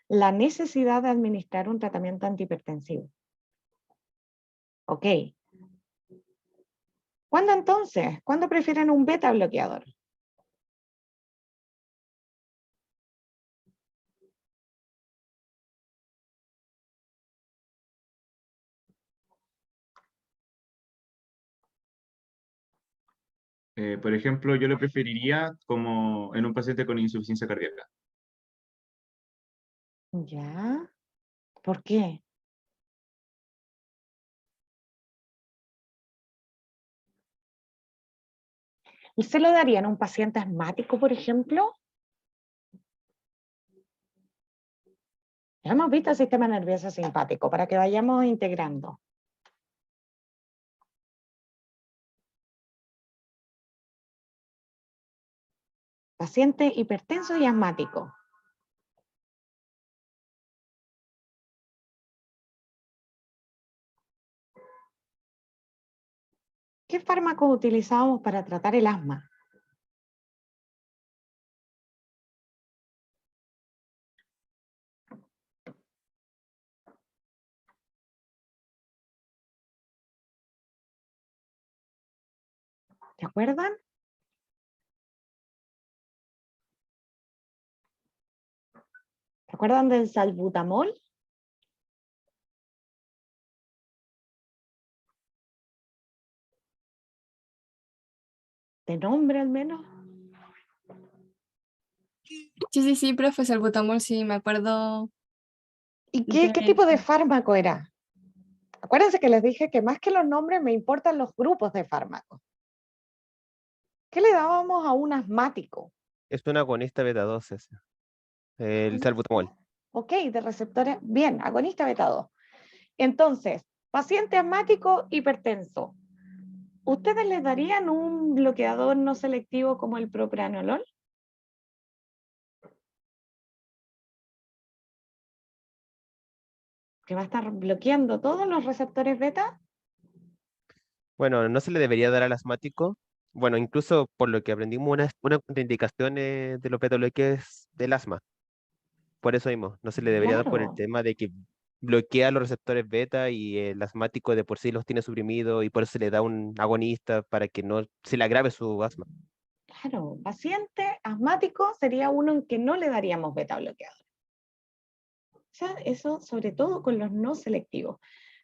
la necesidad de administrar un tratamiento antihipertensivo. Ok. ¿Cuándo entonces? ¿Cuándo prefieren un beta bloqueador? Por ejemplo, yo lo preferiría como en un paciente con insuficiencia cardíaca. ¿Ya? ¿Por qué? ¿Y se lo darían a un paciente asmático, por ejemplo? Ya hemos visto el sistema nervioso simpático para que vayamos integrando. Paciente hipertenso y asmático. ¿Qué fármacos utilizábamos para tratar el asma? ¿Se acuerdan? ¿Se acuerdan del salbutamol? ¿De nombre al menos? Sí, profesor Butamol, sí, me acuerdo. ¿Y qué tipo de fármaco era? Acuérdense que les dije que más que los nombres me importan los grupos de fármacos. ¿Qué le dábamos a un asmático? Es un agonista beta 2 ese, el salbutamol. Ok, de receptores. Bien, agonista beta 2. Entonces, paciente asmático hipertenso. ¿Ustedes les darían un bloqueador no selectivo como el propranolol? Que va a estar bloqueando todos los receptores beta. Bueno, no se le debería dar al asmático. Bueno, incluso por lo que aprendimos, una contraindicación de los beta bloqueos del asma. Por eso mismo, no se le debería dar por el Claro, tema de que bloquea los receptores beta y el asmático de por sí los tiene suprimidos y por eso se le da un agonista para que no se le agrave su asma. claro. Paciente asmático sería uno en que no le daríamos beta bloqueador. O sea, eso sobre todo con los no selectivos.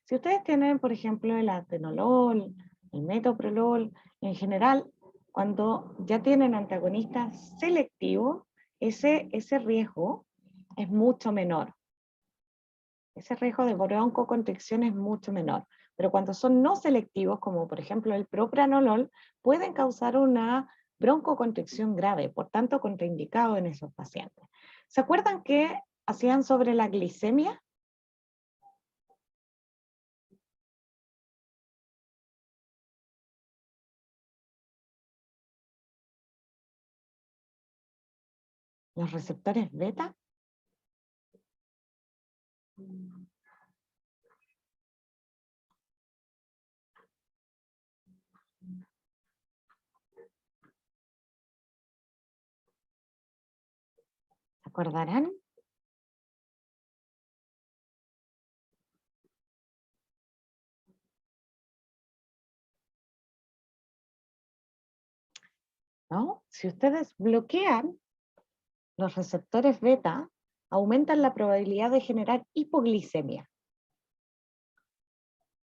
Si ustedes tienen, por ejemplo, el atenolol, el metoprolol, en general, cuando ya tienen antagonistas selectivos, ese riesgo es mucho menor. Ese riesgo de broncoconstricción es mucho menor. Pero cuando son no selectivos, como por ejemplo el propranolol, pueden causar una broncoconstricción grave, por tanto contraindicado en esos pacientes. ¿Se acuerdan que hacían sobre la glicemia? Los receptores beta. ¿Se acordarán? ¿No? Si ustedes bloquean los receptores beta, aumentan la probabilidad de generar hipoglicemia.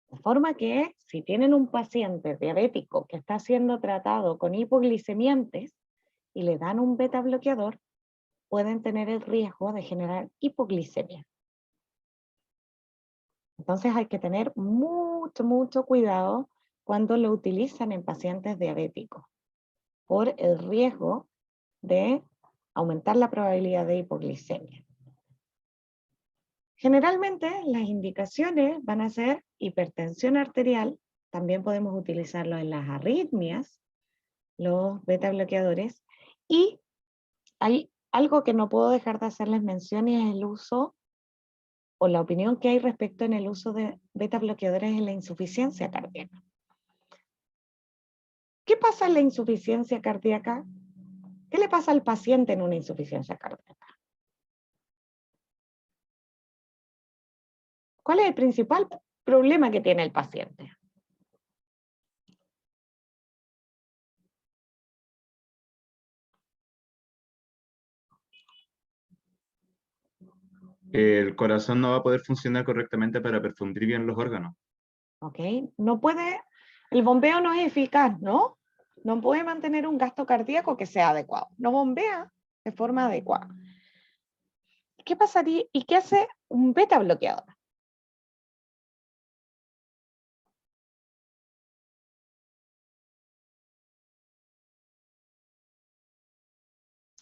De forma que si tienen un paciente diabético que está siendo tratado con hipoglicemiantes y le dan un beta bloqueador, pueden tener el riesgo de generar hipoglicemia. Entonces hay que tener mucho cuidado cuando lo utilizan en pacientes diabéticos, por el riesgo de aumentar la probabilidad de hipoglicemia. Generalmente las indicaciones van a ser hipertensión arterial, también podemos utilizarlo en las arritmias, los beta bloqueadores, y hay algo que no puedo dejar de hacerles mención y es el uso o la opinión que hay respecto en el uso de beta bloqueadores en la insuficiencia cardíaca. ¿Qué pasa en la insuficiencia cardíaca? ¿Qué le pasa al paciente en una insuficiencia cardíaca? ¿Cuál es el principal problema que tiene el paciente? El corazón no va a poder funcionar correctamente para perfundir bien los órganos. ¿Ok? No puede, el bombeo no es eficaz, ¿no? No puede mantener un gasto cardíaco que sea adecuado. No bombea de forma adecuada. ¿Qué pasaría y qué hace un beta bloqueador?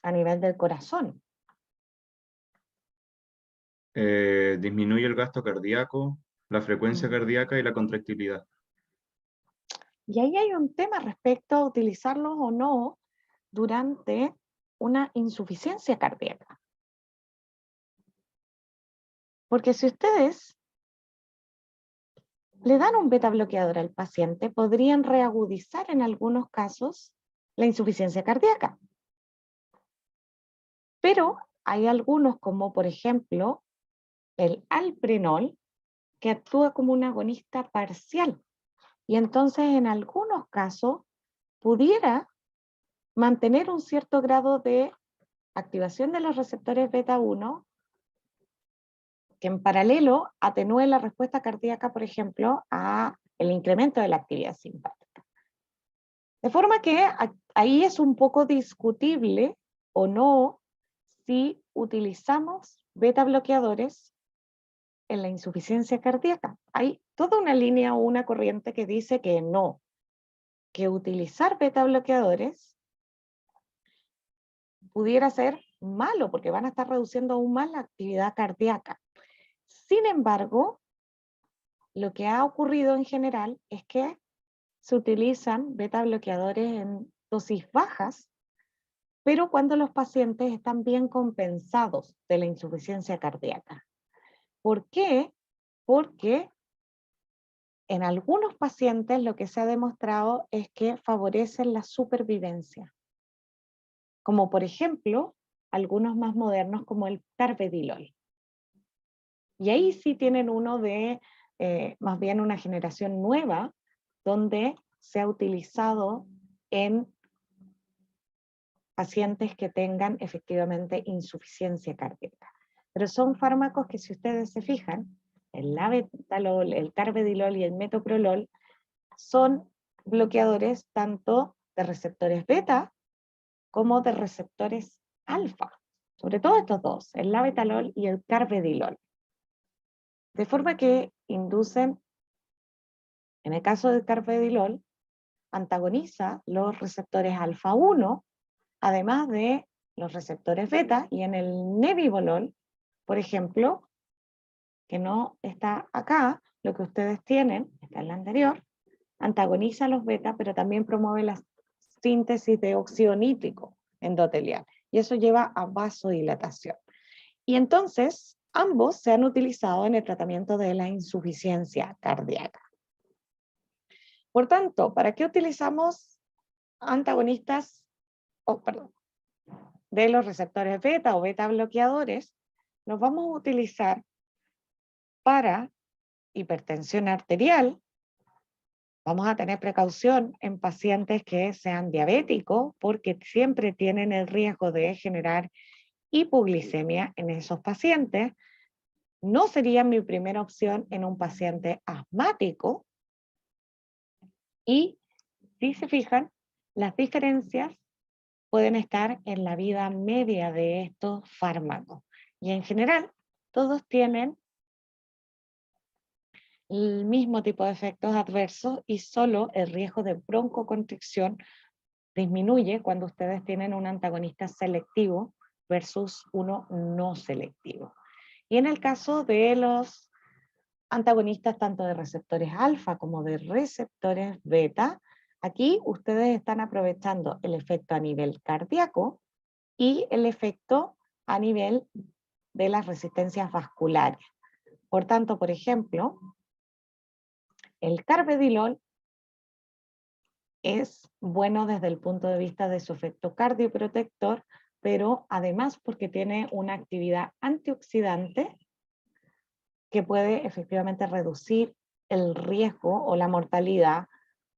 A nivel del corazón. Disminuye el gasto cardíaco, la frecuencia cardíaca y la contractilidad. Y ahí hay un tema respecto a utilizarlos o no durante una insuficiencia cardíaca. Porque si ustedes le dan un beta bloqueador al paciente, podrían reagudizar en algunos casos la insuficiencia cardíaca. Pero hay algunos, como por ejemplo el alprenol, que actúa como un agonista parcial. Y entonces en algunos casos pudiera mantener un cierto grado de activación de los receptores beta 1, que en paralelo atenúe la respuesta cardíaca, por ejemplo, a el incremento de la actividad simpática. De forma que ahí es un poco discutible o no si utilizamos beta bloqueadores en la insuficiencia cardíaca. Hay toda una línea o una corriente que dice que no, que utilizar beta bloqueadores pudiera ser malo porque van a estar reduciendo aún más la actividad cardíaca. Sin embargo, lo que ha ocurrido en general es que se utilizan beta bloqueadores en dosis bajas, pero cuando los pacientes están bien compensados de la insuficiencia cardíaca. ¿Por qué? Porque en algunos pacientes lo que se ha demostrado es que favorecen la supervivencia, como por ejemplo algunos más modernos como el carvedilol. Y ahí sí tienen uno de más bien una generación nueva donde se ha utilizado en pacientes que tengan efectivamente insuficiencia cardíaca. Pero son fármacos que, si ustedes se fijan, el labetalol, el carvedilol y el metoprolol son bloqueadores tanto de receptores beta como de receptores alfa, sobre todo estos dos, el labetalol y el carvedilol. De forma que inducen, en el caso del carvedilol, antagoniza los receptores alfa 1, además de los receptores beta, y en el nebivolol, por ejemplo, que no está acá, lo que ustedes tienen, está en la anterior, antagoniza los beta, pero también promueve la síntesis de óxido nítrico endotelial, y eso lleva a vasodilatación. Y entonces, ambos se han utilizado en el tratamiento de la insuficiencia cardíaca. Por tanto, ¿para qué utilizamos antagonistas, de los receptores beta o beta bloqueadores? Los vamos a utilizar para hipertensión arterial. Vamos a tener precaución en pacientes que sean diabéticos porque siempre tienen el riesgo de generar hipoglicemia en esos pacientes. No sería mi primera opción en un paciente asmático. Y si se fijan, las diferencias pueden estar en la vida media de estos fármacos. Y en general, todos tienen el mismo tipo de efectos adversos y solo el riesgo de broncoconstricción disminuye cuando ustedes tienen un antagonista selectivo versus uno no selectivo. Y en el caso de los antagonistas tanto de receptores alfa como de receptores beta, aquí ustedes están aprovechando el efecto a nivel cardíaco y el efecto a nivel de las resistencias vasculares. Por tanto, por ejemplo, el carvedilol es bueno desde el punto de vista de su efecto cardioprotector, pero además porque tiene una actividad antioxidante que puede efectivamente reducir el riesgo o la mortalidad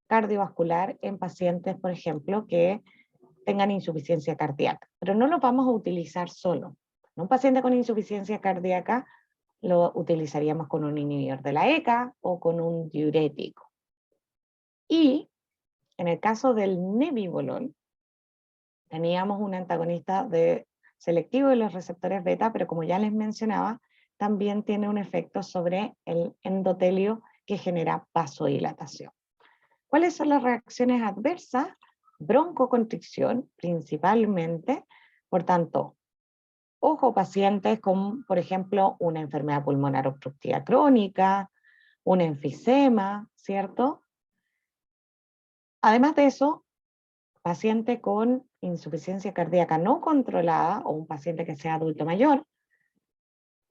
cardiovascular en pacientes, por ejemplo, que tengan insuficiencia cardíaca. Pero no lo vamos a utilizar solo. En un paciente con insuficiencia cardíaca lo utilizaríamos con un inhibidor de la ECA o con un diurético. Y en el caso del nebivolol, teníamos un antagonista selectivo de los receptores beta, pero como ya les mencionaba, también tiene un efecto sobre el endotelio que genera vasodilatación. ¿Cuáles son las reacciones adversas? Broncoconstricción, principalmente. Por tanto, ojo, pacientes con, por ejemplo, una enfermedad pulmonar obstructiva crónica, un enfisema, ¿cierto? Además de eso, paciente con insuficiencia cardíaca no controlada o un paciente que sea adulto mayor,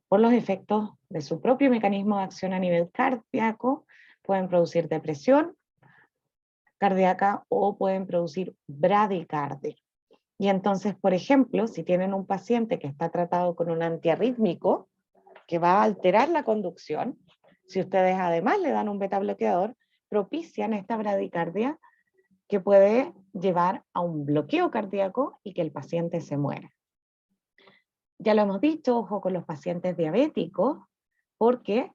por los efectos de su propio mecanismo de acción a nivel cardíaco, pueden producir depresión cardíaca o pueden producir bradicardia. Y entonces, por ejemplo, si tienen un paciente que está tratado con un antiarrítmico que va a alterar la conducción, si ustedes además le dan un beta bloqueador, propician esta bradicardia que puede llevar a un bloqueo cardíaco y que el paciente se muera. Ya lo hemos dicho, ojo con los pacientes diabéticos, porque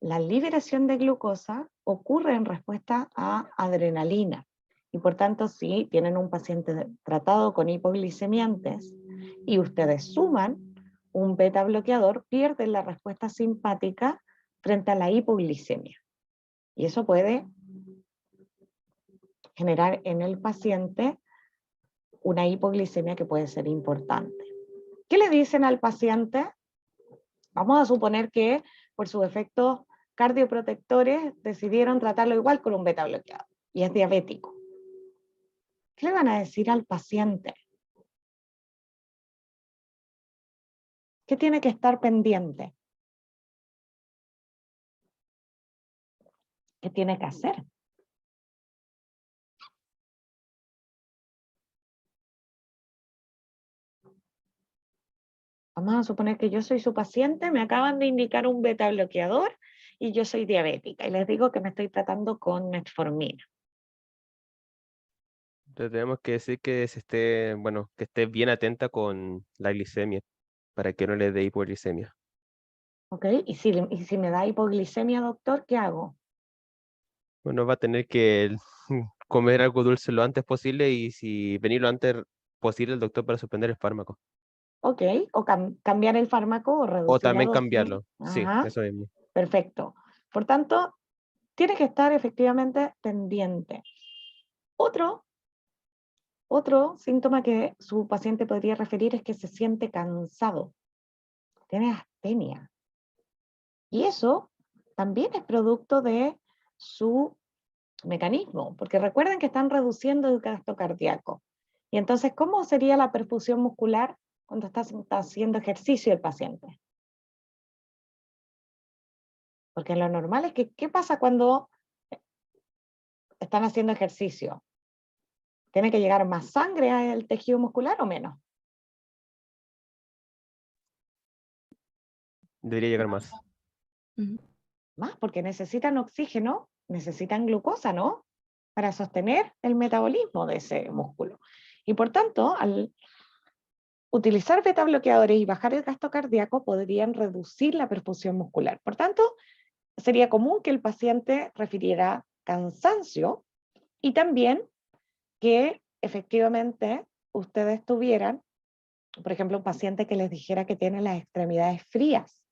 la liberación de glucosa ocurre en respuesta a adrenalina. Y por tanto, si tienen un paciente tratado con hipoglicemiantes y ustedes suman un beta bloqueador, pierden la respuesta simpática frente a la hipoglicemia. Y eso puede generar en el paciente una hipoglicemia que puede ser importante. ¿Qué le dicen al paciente? Vamos a suponer que por sus efectos cardioprotectores decidieron tratarlo igual con un beta bloqueador y es diabético. ¿Qué le van a decir al paciente? ¿Qué tiene que estar pendiente? ¿Qué tiene que hacer? Vamos a suponer que yo soy su paciente, me acaban de indicar un beta bloqueador y yo soy diabética y les digo que me estoy tratando con metformina. Entonces tenemos que decir que que esté bien atenta con la glicemia para que no le dé hipoglicemia. ¿Ok? Y si me da hipoglicemia, doctor, ¿qué hago? Bueno, va a tener que comer algo dulce lo antes posible y si venir lo antes posible el doctor para suspender el fármaco. ¿Ok? O cambiar el fármaco o O reducir la también dosis. cambiarlo. Sí, Ajá, eso mismo. perfecto. Por tanto, tiene que estar efectivamente pendiente. Otro síntoma que su paciente podría referir es que se siente cansado, tiene astenia. Y eso también es producto de su mecanismo, porque recuerden que están reduciendo el gasto cardíaco. Y entonces, ¿cómo sería la perfusión muscular cuando está haciendo ejercicio el paciente? Porque lo normal es que, ¿qué pasa cuando están haciendo ejercicio? ¿Tiene que llegar más sangre al tejido muscular o menos? Debería llegar más. Más, porque necesitan oxígeno, necesitan glucosa, ¿no? Para sostener el metabolismo de ese músculo. Y por tanto, al utilizar beta bloqueadores y bajar el gasto cardíaco, podrían reducir la perfusión muscular. Por tanto, sería común que el paciente refiriera cansancio y también que efectivamente ustedes tuvieran, por ejemplo, un paciente que les dijera que tiene las extremidades frías.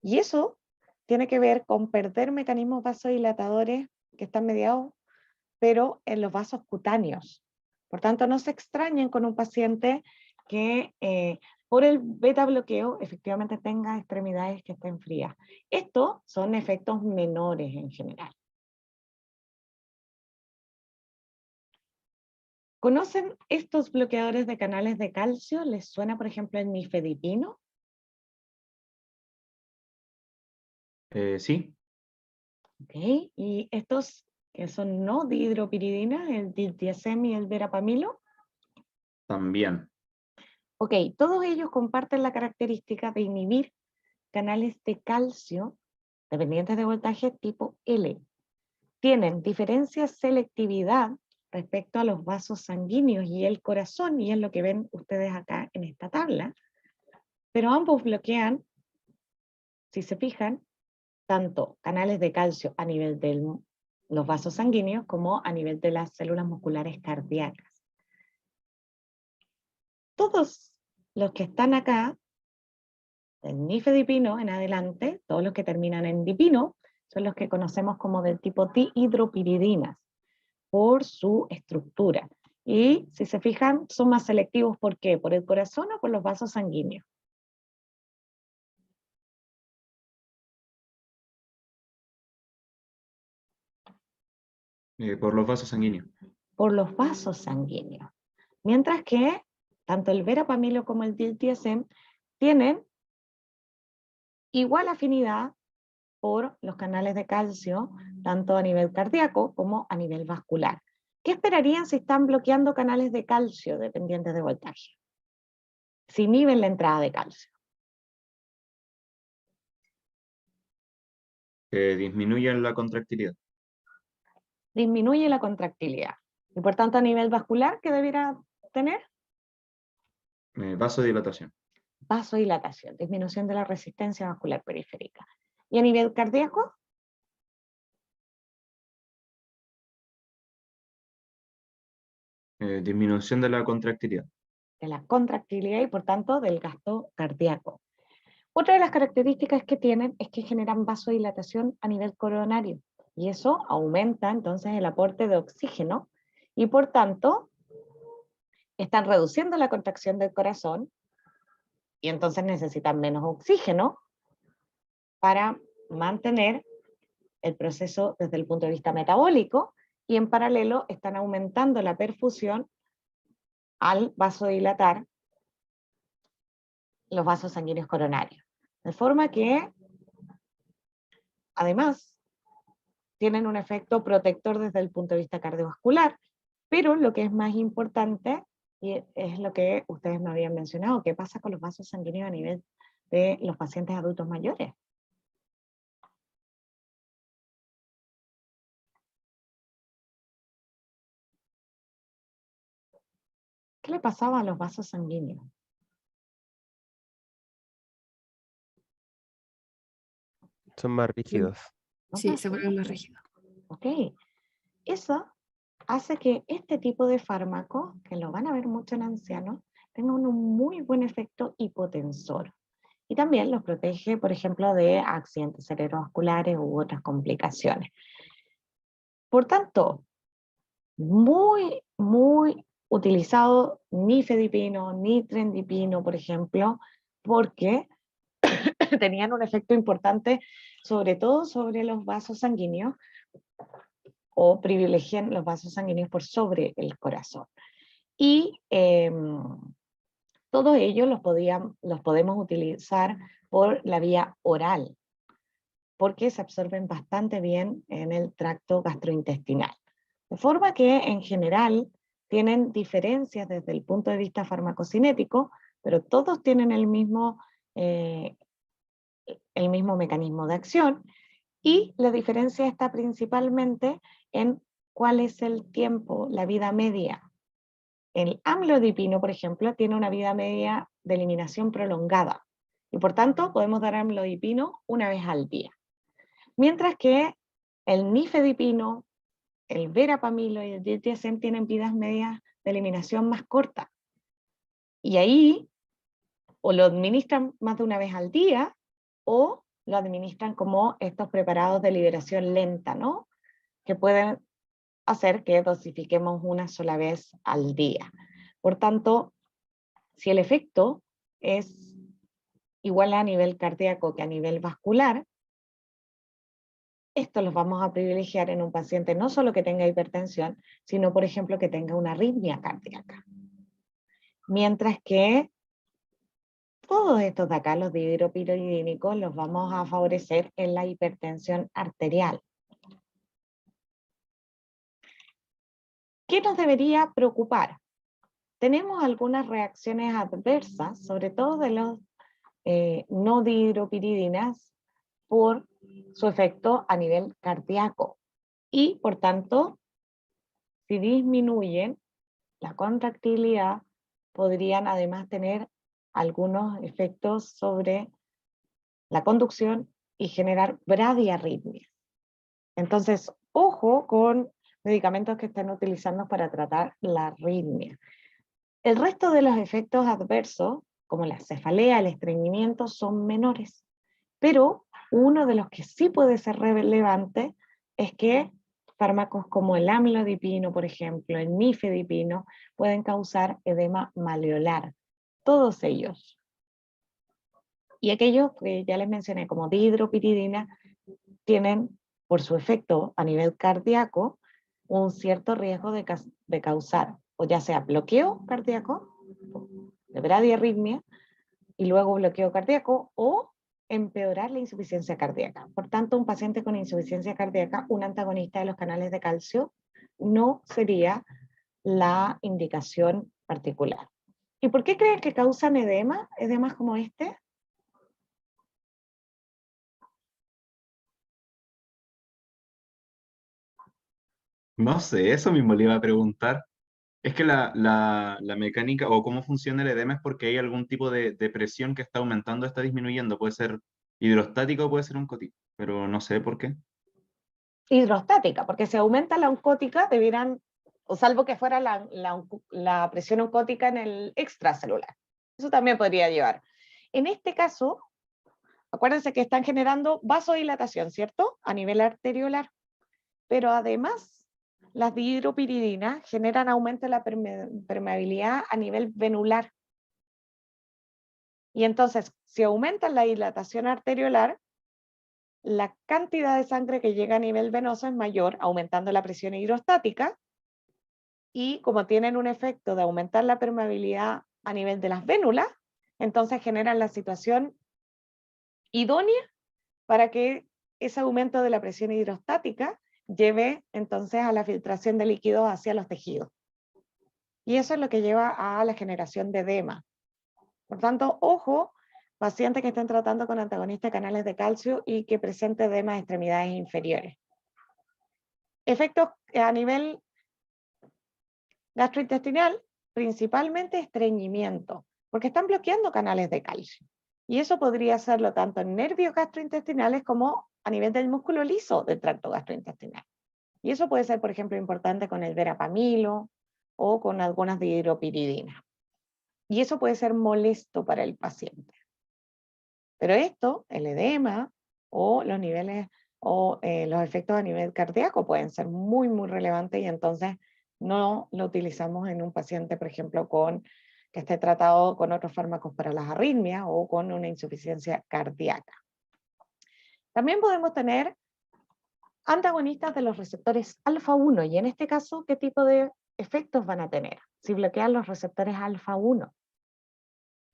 Y eso tiene que ver con perder mecanismos vasodilatadores que están mediados, pero en los vasos cutáneos. Por tanto, no se extrañen con un paciente que por el beta bloqueo efectivamente tenga extremidades que estén frías. Estos son efectos menores en general. ¿Conocen estos bloqueadores de canales de calcio? ¿Les suena, por ejemplo, el nifedipino? Sí, ¿Ok? Y estos que son no dihidropiridina, el diltiazem y el verapamilo. también. Ok, todos ellos comparten la característica de inhibir canales de calcio dependientes de voltaje tipo L. Tienen diferencia selectividad respecto a los vasos sanguíneos y el corazón, y es lo que ven ustedes acá en esta tabla, pero ambos bloquean, si se fijan, tanto canales de calcio a nivel de los vasos sanguíneos como a nivel de las células musculares cardíacas. Todos los que están acá, del nifedipino en adelante, todos los que terminan en dipino, son los que conocemos como del tipo dihidropiridinas, por su estructura. Y si se fijan, son más selectivos, ¿por qué? ¿Por el corazón o por los vasos sanguíneos? Por los vasos sanguíneos. Por los vasos sanguíneos. Mientras que tanto el verapamilo como el diltiazem tienen igual afinidad por los canales de calcio, tanto a nivel cardíaco como a nivel vascular. ¿Qué esperarían si están bloqueando canales de calcio dependientes de voltaje? Si inhiben la entrada de calcio. Que disminuyen la contractilidad. Disminuye la contractilidad. Y por tanto, a nivel vascular, ¿qué debiera tener? Vasodilatación. Vasodilatación, disminución de la resistencia vascular periférica. ¿Y a nivel cardíaco? Disminución de la contractilidad. De la contractilidad y por tanto del gasto cardíaco. Otra de las características que tienen es que generan vasodilatación a nivel coronario y eso aumenta entonces el aporte de oxígeno y por tanto están reduciendo la contracción del corazón y entonces necesitan menos oxígeno para mantener el proceso desde el punto de vista metabólico y en paralelo están aumentando la perfusión al vasodilatar los vasos sanguíneos coronarios. De forma que, además, tienen un efecto protector desde el punto de vista cardiovascular, pero lo que es más importante, y es lo que ustedes me habían mencionado, ¿qué pasa con los vasos sanguíneos a nivel de los pacientes adultos mayores? ¿Qué le pasaba a los vasos sanguíneos? Son más rígidos. Sí, se vuelven más rígidos. Ok, eso hace que este tipo de fármacos, que lo van a ver mucho en ancianos, tengan un muy buen efecto hipotensor. Y también los protege, por ejemplo, de accidentes cerebrovasculares u otras complicaciones. Por tanto, muy, muy utilizado nifedipino, nitrendipino, por ejemplo, porque tenían un efecto importante, sobre todo sobre los vasos sanguíneos, o privilegian los vasos sanguíneos por sobre el corazón. Y todos ellos los podemos utilizar por la vía oral, porque se absorben bastante bien en el tracto gastrointestinal. De forma que, en general, tienen diferencias desde el punto de vista farmacocinético, pero todos tienen el mismo mecanismo de acción, y la diferencia está principalmente en cuál es el tiempo, la vida media. El amlodipino, por ejemplo, tiene una vida media de eliminación prolongada, y por tanto podemos dar amlodipino una vez al día. Mientras que el nifedipino, el verapamilo y el diltiazem tienen vidas medias de eliminación más cortas. Y ahí o lo administran más de una vez al día o lo administran como estos preparados de liberación lenta, ¿no? Que pueden hacer que dosifiquemos una sola vez al día. Por tanto, si el efecto es igual a nivel cardíaco que a nivel vascular, esto los vamos a privilegiar en un paciente no solo que tenga hipertensión, sino por ejemplo que tenga una arritmia cardíaca. Mientras que todos estos de acá, los dihidropiridínicos, los vamos a favorecer en la hipertensión arterial. ¿Qué nos debería preocupar? Tenemos algunas reacciones adversas, sobre todo de los no dihidropiridinas, por su efecto a nivel cardíaco. Y por tanto, si disminuyen la contractilidad, podrían además tener algunos efectos sobre la conducción y generar bradiarritmia. Entonces, ojo con medicamentos que estén utilizando para tratar la arritmia. El resto de los efectos adversos, como la cefalea, el estreñimiento, son menores. Pero uno de los que sí puede ser relevante es que fármacos como el amlodipino, por ejemplo, el nifedipino, pueden causar edema maleolar. Todos ellos. Y aquellos que ya les mencioné, como dihidropiridina, tienen, por su efecto a nivel cardíaco, un cierto riesgo de causar, o ya sea bloqueo cardíaco, de bradiarritmia, y luego bloqueo cardíaco, o empeorar la insuficiencia cardíaca. Por tanto, un paciente con insuficiencia cardíaca, un antagonista de los canales de calcio, no sería la indicación particular. ¿Y por qué creen que causan edema? ¿Edemas como este? No sé, eso mismo le iba a preguntar. Es que la mecánica o cómo funciona el edema es porque hay algún tipo de presión que está aumentando, está disminuyendo. Puede ser hidrostático o puede ser oncótico, pero no sé por qué. Hidrostática, porque si aumenta la oncótica, debieran, o salvo que fuera la presión oncótica en el extracelular. Eso también podría llevar. En este caso, acuérdense que están generando vasodilatación, ¿cierto? A nivel arteriolar. Pero además, las dihidropiridinas generan aumento de la permeabilidad a nivel venular. Y entonces, si aumenta la dilatación arteriolar, la cantidad de sangre que llega a nivel venoso es mayor, aumentando la presión hidrostática, y como tienen un efecto de aumentar la permeabilidad a nivel de las vénulas, entonces generan la situación idónea para que ese aumento de la presión hidrostática lleve entonces a la filtración de líquidos hacia los tejidos. Y eso es lo que lleva a la generación de edema. Por tanto, ojo, pacientes que estén tratando con antagonistas de canales de calcio y que presente edema de extremidades inferiores. Efectos a nivel gastrointestinal, principalmente estreñimiento, porque están bloqueando canales de calcio. Y eso podría hacerlo tanto en nervios gastrointestinales como a nivel del músculo liso del tracto gastrointestinal. Y eso puede ser, por ejemplo, importante con el verapamilo o con algunas dihidropiridinas. Y eso puede ser molesto para el paciente. Pero esto, el edema o los niveles o los efectos a nivel cardíaco pueden ser muy, muy relevantes, y entonces no lo utilizamos en un paciente, por ejemplo, que esté tratado con otros fármacos para las arritmias o con una insuficiencia cardíaca. También podemos tener antagonistas de los receptores alfa-1, y en este caso, ¿qué tipo de efectos van a tener si bloquean los receptores alfa-1?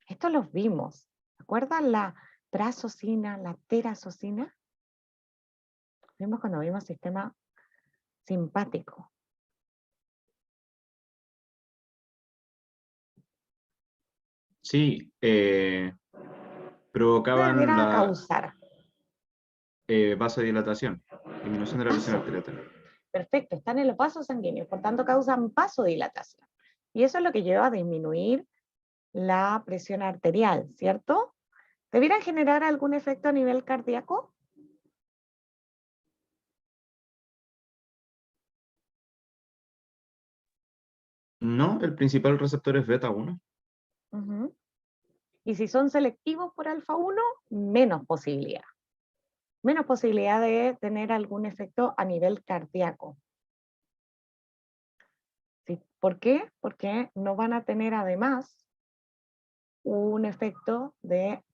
Esto los vimos. ¿Recuerdan la trazocina, la terazocina? Vimos cuando vimos sistema simpático. Sí, ¿Qué provocaban debiera la causar? vasodilatación, disminución de la presión Vaso. arterial. Perfecto, están en los vasos sanguíneos, por tanto causan vasodilatación. Y eso es lo que lleva a disminuir la presión arterial, ¿cierto? ¿Debieran generar algún efecto a nivel cardíaco? No, el principal receptor es beta 1. Y si son selectivos por alfa-1, menos posibilidad. Menos posibilidad de tener algún efecto a nivel cardíaco. ¿Sí? ¿Por qué? Porque no van a tener además un efecto de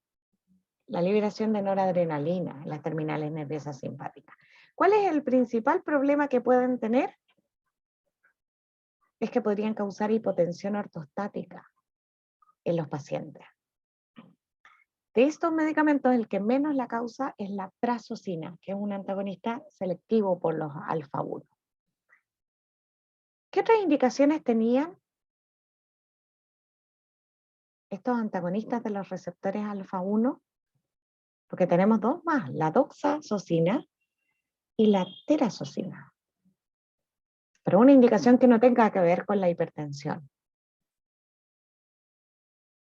la liberación de noradrenalina en las terminales nerviosas simpáticas. ¿Cuál es el principal problema que pueden tener? Es que podrían causar hipotensión ortostática en los pacientes. De estos medicamentos, el que menos la causa es la prazosina, que es un antagonista selectivo por los alfa-1. ¿Qué otras indicaciones tenían estos antagonistas de los receptores alfa-1? Porque tenemos dos más, la doxazocina y la terazocina. Pero una indicación que no tenga que ver con la hipertensión.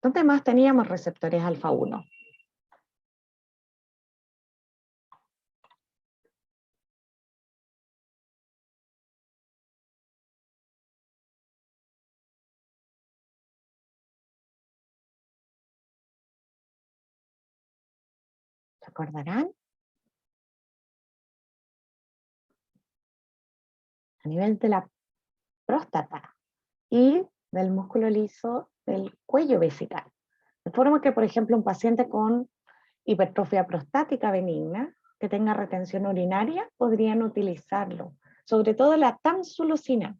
¿Dónde más teníamos receptores alfa-1? ¿Recordarán? A nivel de la próstata y del músculo liso del cuello vesical. De forma que, por ejemplo, un paciente con hipertrofia prostática benigna, que tenga retención urinaria, podrían utilizarlo. Sobre todo la tamsulosina,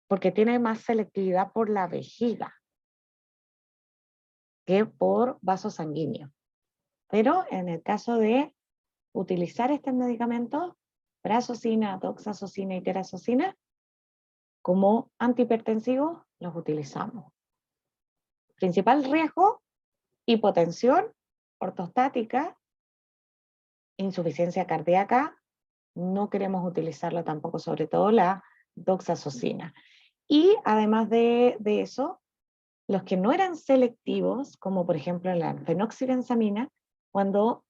porque tiene más selectividad por la vejiga que por vasos sanguíneos. Pero en el caso de utilizar estos medicamentos, prazosina, doxazocina y terazocina, como antihipertensivos, los utilizamos. Principal riesgo: hipotensión ortostática, insuficiencia cardíaca no queremos utilizarlo tampoco, sobre todo la doxazocina. Y además de eso, los que no eran selectivos, como por ejemplo la fenoxibenzamina, cuando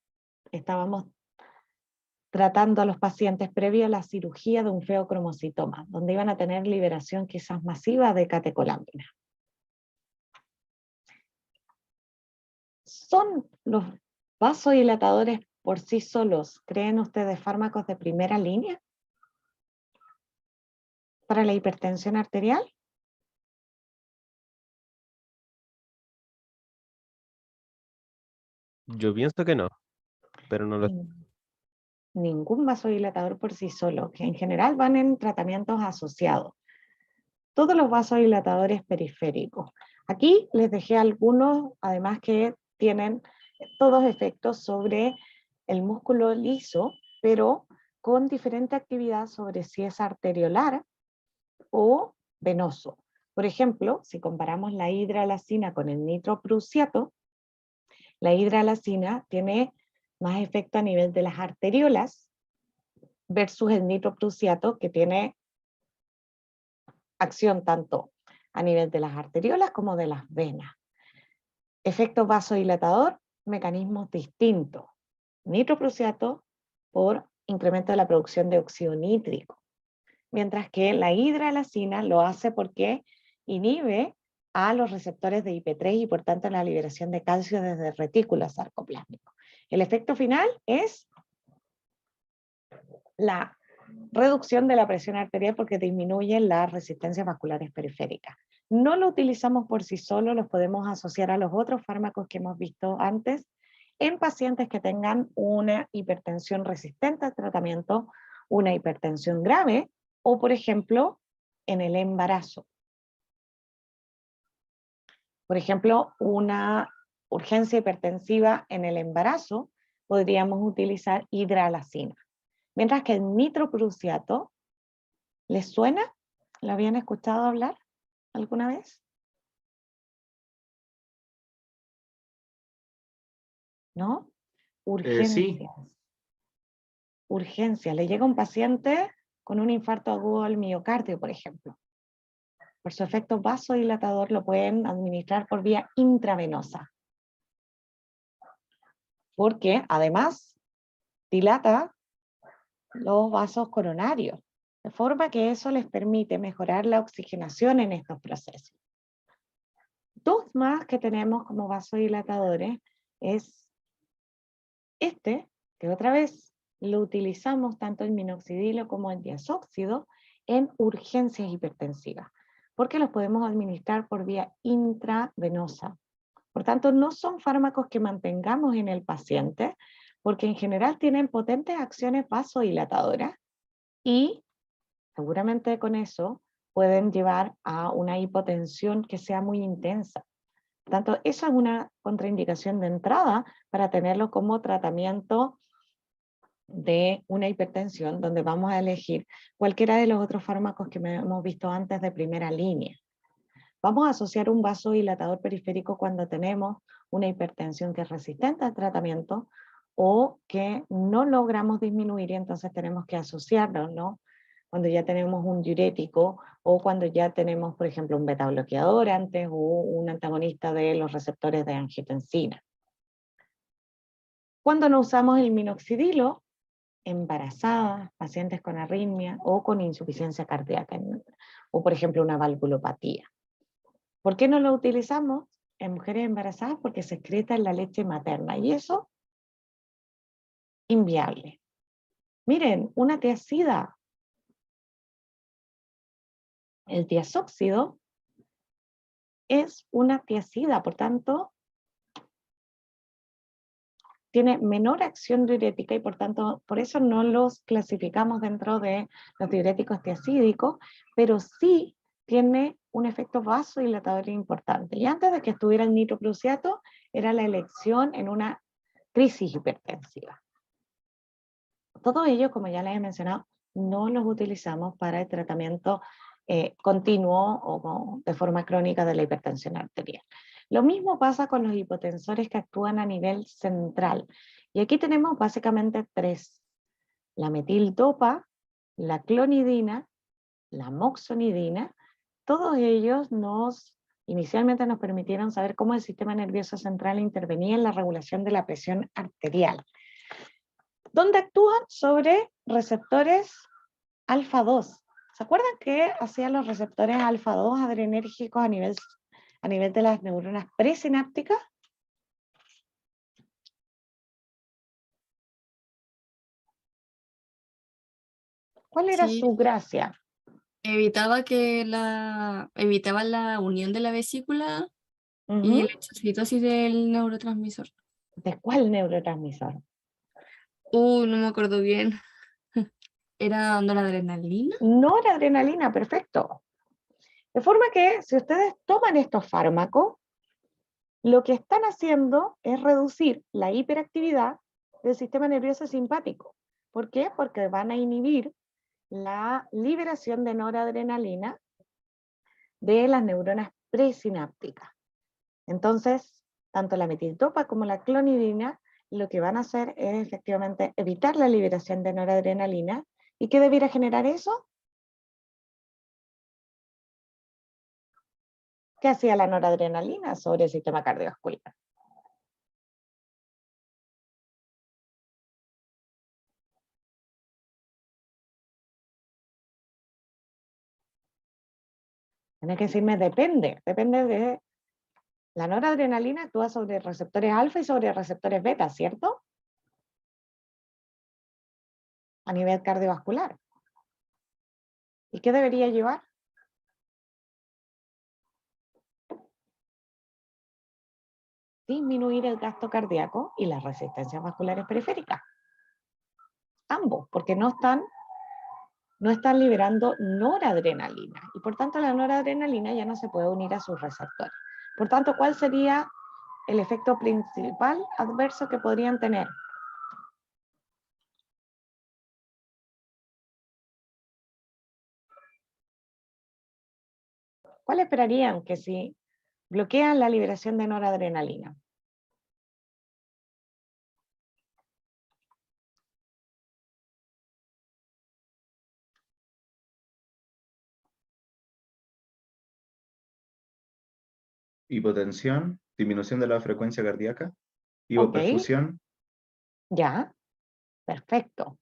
estábamos tratando a los pacientes previo a la cirugía de un feocromocitoma, donde iban a tener liberación quizás masiva de catecolamina. ¿Son los vasodilatadores por sí solos, creen ustedes, fármacos de primera línea para la hipertensión arterial? Yo pienso que no, pero no lo sé. Ningún vasodilatador por sí solo, que en general van en tratamientos asociados. Todos los vasodilatadores periféricos. Aquí les dejé algunos, además que tienen todos efectos sobre el músculo liso, pero con diferente actividad sobre si es arteriolar o venoso. Por ejemplo, si comparamos la hidralacina con el nitroprusiato, la hidralacina tiene más efecto a nivel de las arteriolas versus el nitroprusiato, que tiene acción tanto a nivel de las arteriolas como de las venas. Efecto vasodilatador, mecanismos distintos. Nitroprusiato por incremento de la producción de óxido nítrico, mientras que la hidralacina lo hace porque inhibe a los receptores de IP3 y por tanto la liberación de calcio desde el retículo sarcoplásmico. El efecto final es la reducción de la presión arterial porque disminuye las resistencias vasculares periféricas. No lo utilizamos por sí solo, los podemos asociar a los otros fármacos que hemos visto antes en pacientes que tengan una hipertensión resistente al tratamiento, una hipertensión grave o, por ejemplo, en el embarazo. Por ejemplo, una urgencia hipertensiva en el embarazo, podríamos utilizar hidralacina. Mientras que el nitroprusiato, ¿les suena? ¿Lo habían escuchado hablar alguna vez? ¿No? Urgencias. Sí. Urgencias. Le llega un paciente con un infarto agudo al miocardio, por ejemplo. Por su efecto vasodilatador lo pueden administrar por vía intravenosa. Porque además dilata los vasos coronarios, de forma que eso les permite mejorar la oxigenación en estos procesos. Dos más que tenemos como vasodilatadores es este, que otra vez lo utilizamos tanto el minoxidilo como el diazóxido en urgencias hipertensivas, porque los podemos administrar por vía intravenosa. Por tanto, no son fármacos que mantengamos en el paciente, porque en general tienen potentes acciones vasodilatadoras y seguramente con eso pueden llevar a una hipotensión que sea muy intensa. Por tanto, esa es una contraindicación de entrada para tenerlo como tratamiento de una hipertensión, donde vamos a elegir cualquiera de los otros fármacos que hemos visto antes de primera línea. Vamos a asociar un vasodilatador periférico cuando tenemos una hipertensión que es resistente al tratamiento o que no logramos disminuir y entonces tenemos que asociarlo, ¿no? Cuando ya tenemos un diurético o cuando ya tenemos, por ejemplo, un beta bloqueador antes o un antagonista de los receptores de angiotensina. Cuando no usamos el minoxidilo, embarazadas, pacientes con arritmia o con insuficiencia cardíaca, o por ejemplo una valvulopatía. ¿Por qué no lo utilizamos en mujeres embarazadas? Porque se excreta en la leche materna y eso, inviable. Miren, una tiazida. El diazóxido es una tiazida, por tanto, tiene menor acción diurética y por tanto, por eso no los clasificamos dentro de los diuréticos tiazídicos, pero sí tiene un efecto vasodilatador importante. Y antes de que estuviera el nitroprusiato, era la elección en una crisis hipertensiva. Todo ello, como ya les he mencionado, no los utilizamos para el tratamiento continuo o de forma crónica de la hipertensión arterial. Lo mismo pasa con los hipotensores que actúan a nivel central. Y aquí tenemos básicamente tres. la metildopa, la clonidina, la moxonidina. Todos ellos inicialmente nos permitieron saber cómo el sistema nervioso central intervenía en la regulación de la presión arterial, donde actúan sobre receptores alfa-2. ¿Se acuerdan que hacían los receptores alfa-2 adrenérgicos a nivel de las neuronas presinápticas? ¿Cuál era Sí, su gracia? evitaba la unión de la vesícula y Ujú. la exocitosis del neurotransmisor. ¿De cuál neurotransmisor? No me acuerdo bien. ¿Era noradrenalina? Noradrenalina, perfecto. De forma que si ustedes toman estos fármacos, lo que están haciendo es reducir la hiperactividad del sistema nervioso simpático. ¿Por qué? Porque van a inhibir la liberación de noradrenalina de las neuronas presinápticas. Entonces, tanto la metildopa como la clonidina lo que van a hacer es efectivamente evitar la liberación de noradrenalina. ¿Y qué debiera generar eso? ¿Qué hacía la noradrenalina sobre el sistema cardiovascular? Tienes que decirme depende de... La noradrenalina actúa sobre receptores alfa y sobre receptores beta, ¿cierto? A nivel cardiovascular. ¿Y qué debería llevar? Disminuir el gasto cardíaco y las resistencias vasculares periféricas. Ambos, porque no están liberando noradrenalina. Y por tanto la noradrenalina ya no se puede unir a sus receptores. Por tanto, ¿cuál sería el efecto principal adverso que podrían tener? ¿Cuál esperarían que si bloquean la liberación de noradrenalina? Hipotensión, disminución de la frecuencia cardíaca, Ok, hipoperfusión. ya, perfecto.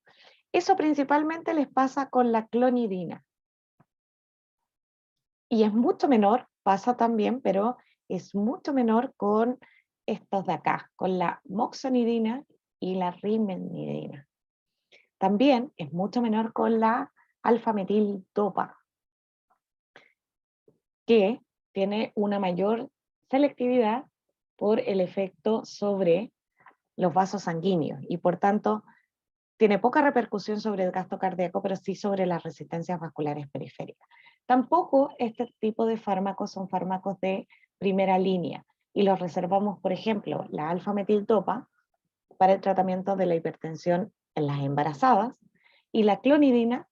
Eso principalmente les pasa con la clonidina. Y es mucho menor, pasa también, pero es mucho menor con estos de acá, con la moxonidina y la rimenidina. También es mucho menor con la alfa-metildopa, que tiene una mayor selectividad por el efecto sobre los vasos sanguíneos y por tanto tiene poca repercusión sobre el gasto cardíaco, pero sí sobre las resistencias vasculares periféricas. Tampoco este tipo de fármacos son fármacos de primera línea y los reservamos, por ejemplo, la alfa-metildopa para el tratamiento de la hipertensión en las embarazadas y la clonidina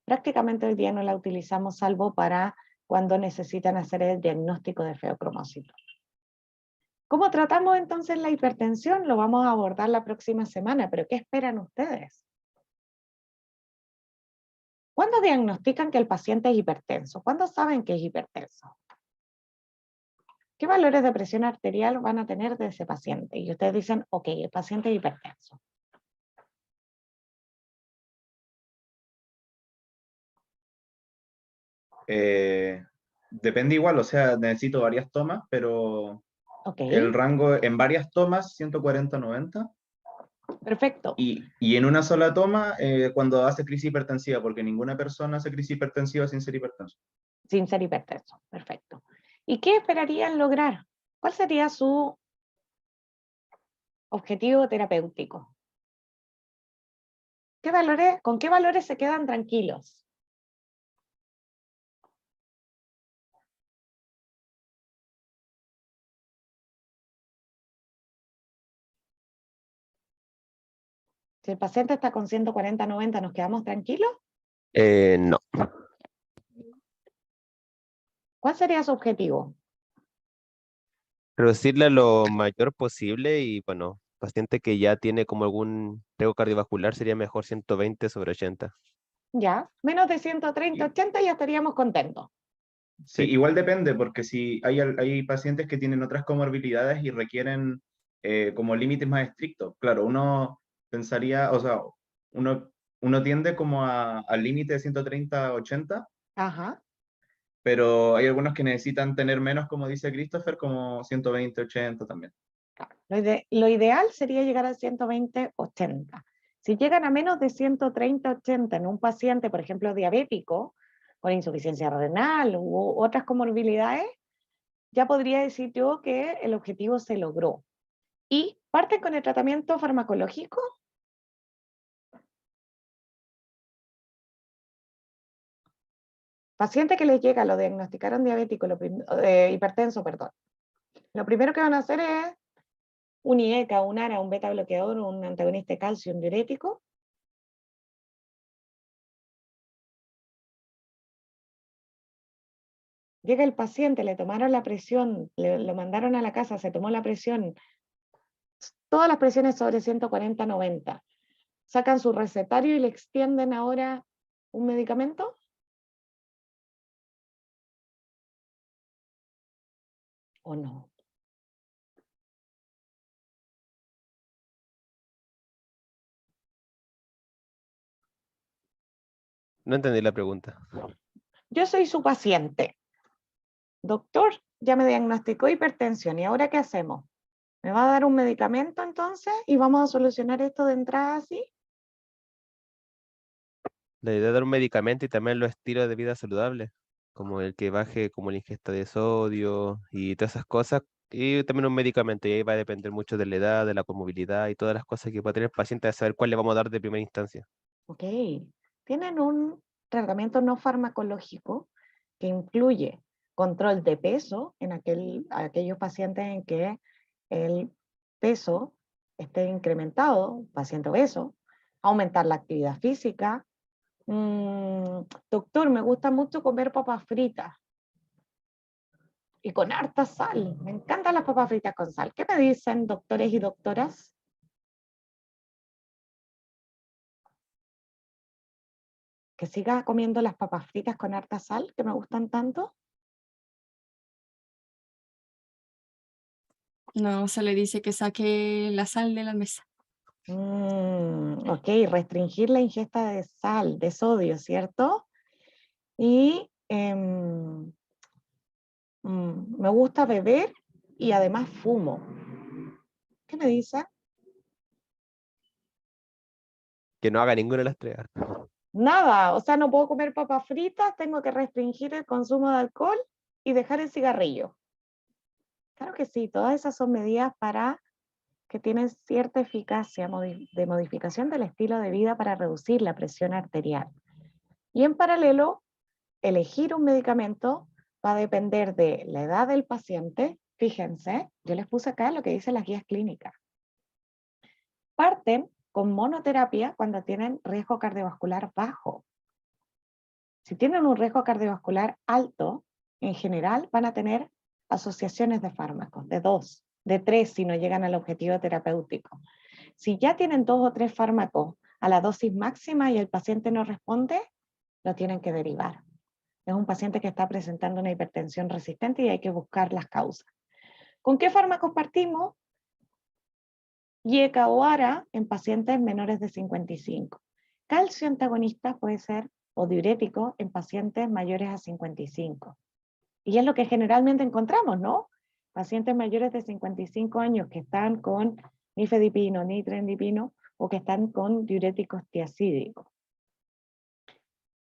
prácticamente hoy día no la utilizamos salvo para cuando necesitan hacer el diagnóstico de feocromocito. ¿Cómo tratamos entonces la hipertensión? Lo vamos a abordar la próxima semana, pero ¿qué esperan ustedes? ¿Cuándo diagnostican que el paciente es hipertenso? ¿Cuándo saben que es hipertenso? ¿Qué valores de presión arterial van a tener de ese paciente? Y ustedes dicen, ok, el paciente es hipertenso. Depende igual, o sea, necesito varias tomas, pero Ok, el rango en varias tomas, 140-90, perfecto. y en una sola toma cuando hace crisis hipertensiva, porque ninguna persona hace crisis hipertensiva sin ser hipertenso. Sin ser hipertenso, perfecto. ¿Y qué esperarían lograr? ¿Cuál sería su objetivo terapéutico? ¿Con qué valores se quedan tranquilos? Si el paciente está con 140-90, ¿nos quedamos tranquilos? No. ¿Cuál sería su objetivo? Reducirla lo mayor posible y bueno, Paciente que ya tiene como algún riesgo cardiovascular sería mejor 120/80. Ya, menos de 130, 80 ya estaríamos contentos. Sí, Sí. igual depende, porque si hay pacientes que tienen otras comorbilidades y requieren como límites más estrictos. Claro, uno pensaría, o sea, uno tiende como al límite de 130/80, Ajá. pero hay algunos que necesitan tener menos, como dice Christopher, como 120/80 también. Claro. Lo ideal sería llegar a 120, 80. Si llegan a menos de 130, 80 en un paciente, por ejemplo, diabético, con insuficiencia renal u otras comorbilidades, ya podría decir yo que el objetivo se logró. Y parten con el tratamiento farmacológico. Paciente que les llega, lo diagnosticaron diabético, hipertenso, perdón. Lo primero que van a hacer es un IECA, un ARA, un beta bloqueador, un antagonista de calcio, un diurético. Llega el paciente, le tomaron la presión, lo mandaron a la casa, se tomó la presión, todas las presiones sobre 140/90. Sacan su recetario y le extienden ahora un medicamento. ¿O no? No entendí la pregunta. Yo soy su paciente. Doctor, ya me diagnosticó hipertensión, ¿y ahora qué hacemos? ¿Me va a dar un medicamento entonces y vamos a solucionar esto de entrada así? La idea de dar un medicamento y también los estilos de vida saludables, como el que baje como la ingesta de sodio y todas esas cosas, y también un medicamento, y ahí va a depender mucho de la edad, de la comorbilidad y todas las cosas que pueda tener el paciente, de saber cuál le vamos a dar de primera instancia. Ok. Tienen un tratamiento no farmacológico que incluye control de peso en aquellos pacientes en que el peso esté incrementado, paciente obeso, aumentar la actividad física. Doctor, me gusta mucho comer papas fritas y con harta sal. Me encantan las papas fritas con sal. ¿Qué me dicen, doctores y doctoras? ¿Que siga comiendo las papas fritas con harta sal, que me gustan tanto? No, se le dice que saque la sal de la mesa. Ok, restringir la ingesta de sal, de sodio, ¿cierto? Y me gusta beber y además fumo. ¿Qué me dice? Que no haga ninguna de las tres. Nada, o sea, no puedo comer papas fritas, tengo que restringir el consumo de alcohol y dejar el cigarrillo. Claro que sí, todas esas son medidas que tienen cierta eficacia de modificación del estilo de vida para reducir la presión arterial. Y en paralelo, elegir un medicamento va a depender de la edad del paciente. Fíjense, yo les puse acá lo que dicen las guías clínicas. Parten con monoterapia cuando tienen riesgo cardiovascular bajo. Si tienen un riesgo cardiovascular alto, en general van a tener asociaciones de fármacos, de 2, de 3 si no llegan al objetivo terapéutico. Si ya tienen 2 o 3 fármacos a la dosis máxima y el paciente no responde, lo tienen que derivar. Es un paciente que está presentando una hipertensión resistente y hay que buscar las causas. ¿Con qué fármacos partimos? IECA o ARA en pacientes menores de 55. Calcio antagonista puede ser o diurético en pacientes mayores a 55. Y es lo que generalmente encontramos, ¿no? Pacientes mayores de 55 años que están con nifedipino, nitrendipino o que están con diuréticos tiazídicos.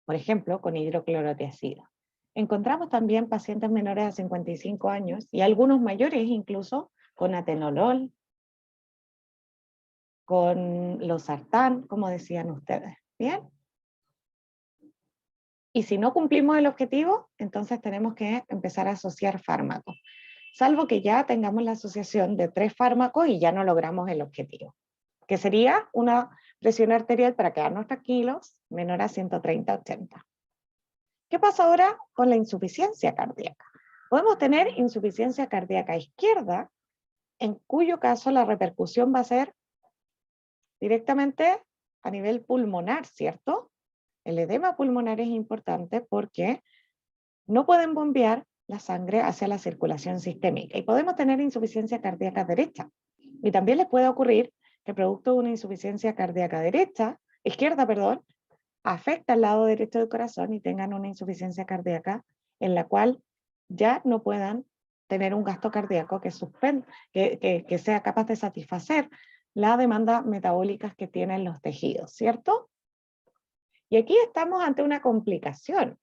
Por ejemplo, con hidroclorotiazida. Encontramos también pacientes menores a 55 años y algunos mayores incluso con atenolol, con losartán, como decían ustedes. ¿Bien? Y si no cumplimos el objetivo, entonces tenemos que empezar a asociar fármacos, salvo que ya tengamos la asociación de 3 fármacos y ya no logramos el objetivo, que sería una presión arterial para quedarnos tranquilos menor a 130/80. ¿Qué pasa ahora con la insuficiencia cardíaca? Podemos tener insuficiencia cardíaca izquierda en cuyo caso la repercusión va a ser directamente a nivel pulmonar, ¿cierto? El edema pulmonar es importante porque no pueden bombear la sangre hacia la circulación sistémica y podemos tener insuficiencia cardíaca derecha. Y también les puede ocurrir que producto de una insuficiencia cardíaca izquierda, afecta al lado derecho del corazón y tengan una insuficiencia cardíaca en la cual ya no puedan tener un gasto cardíaco que sea capaz de satisfacer la demanda metabólica que tienen los tejidos, ¿cierto? Y aquí estamos ante una complicación.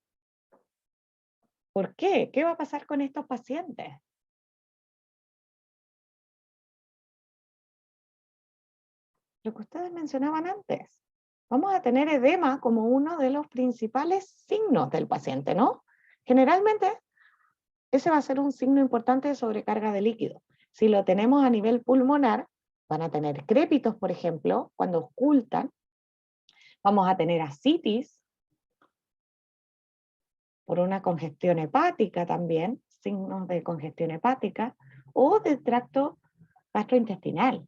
¿Por qué? ¿Qué va a pasar con estos pacientes? Lo que ustedes mencionaban antes. Vamos a tener edema como uno de los principales signos del paciente, ¿no? Generalmente, ese va a ser un signo importante de sobrecarga de líquido. Si lo tenemos a nivel pulmonar, van a tener crépitos, por ejemplo, cuando ocultan. Vamos a tener ascitis, por una congestión hepática también, signos de congestión hepática, o del tracto gastrointestinal.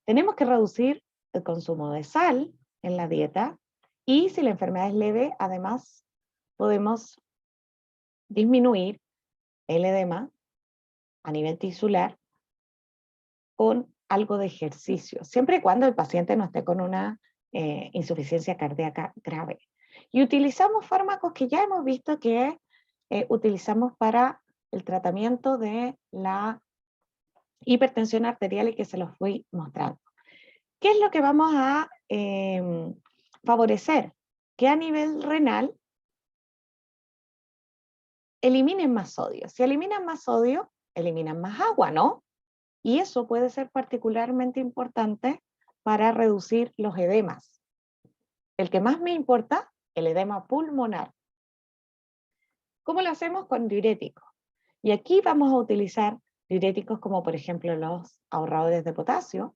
Tenemos que reducir el consumo de sal en la dieta y si la enfermedad es leve, además podemos disminuir el edema a nivel tisular con algo de ejercicio, siempre y cuando el paciente no esté con una insuficiencia cardíaca grave. Y utilizamos fármacos que ya hemos visto que utilizamos para el tratamiento de la hipertensión arterial y que se los voy mostrando. ¿Qué es lo que vamos a favorecer? Que a nivel renal eliminen más sodio. Si eliminan más sodio, eliminan más agua, ¿no? Y eso puede ser particularmente importante para reducir los edemas. El que más me importa, el edema pulmonar. ¿Cómo lo hacemos? Con diuréticos. Y aquí vamos a utilizar diuréticos como por ejemplo los ahorradores de potasio,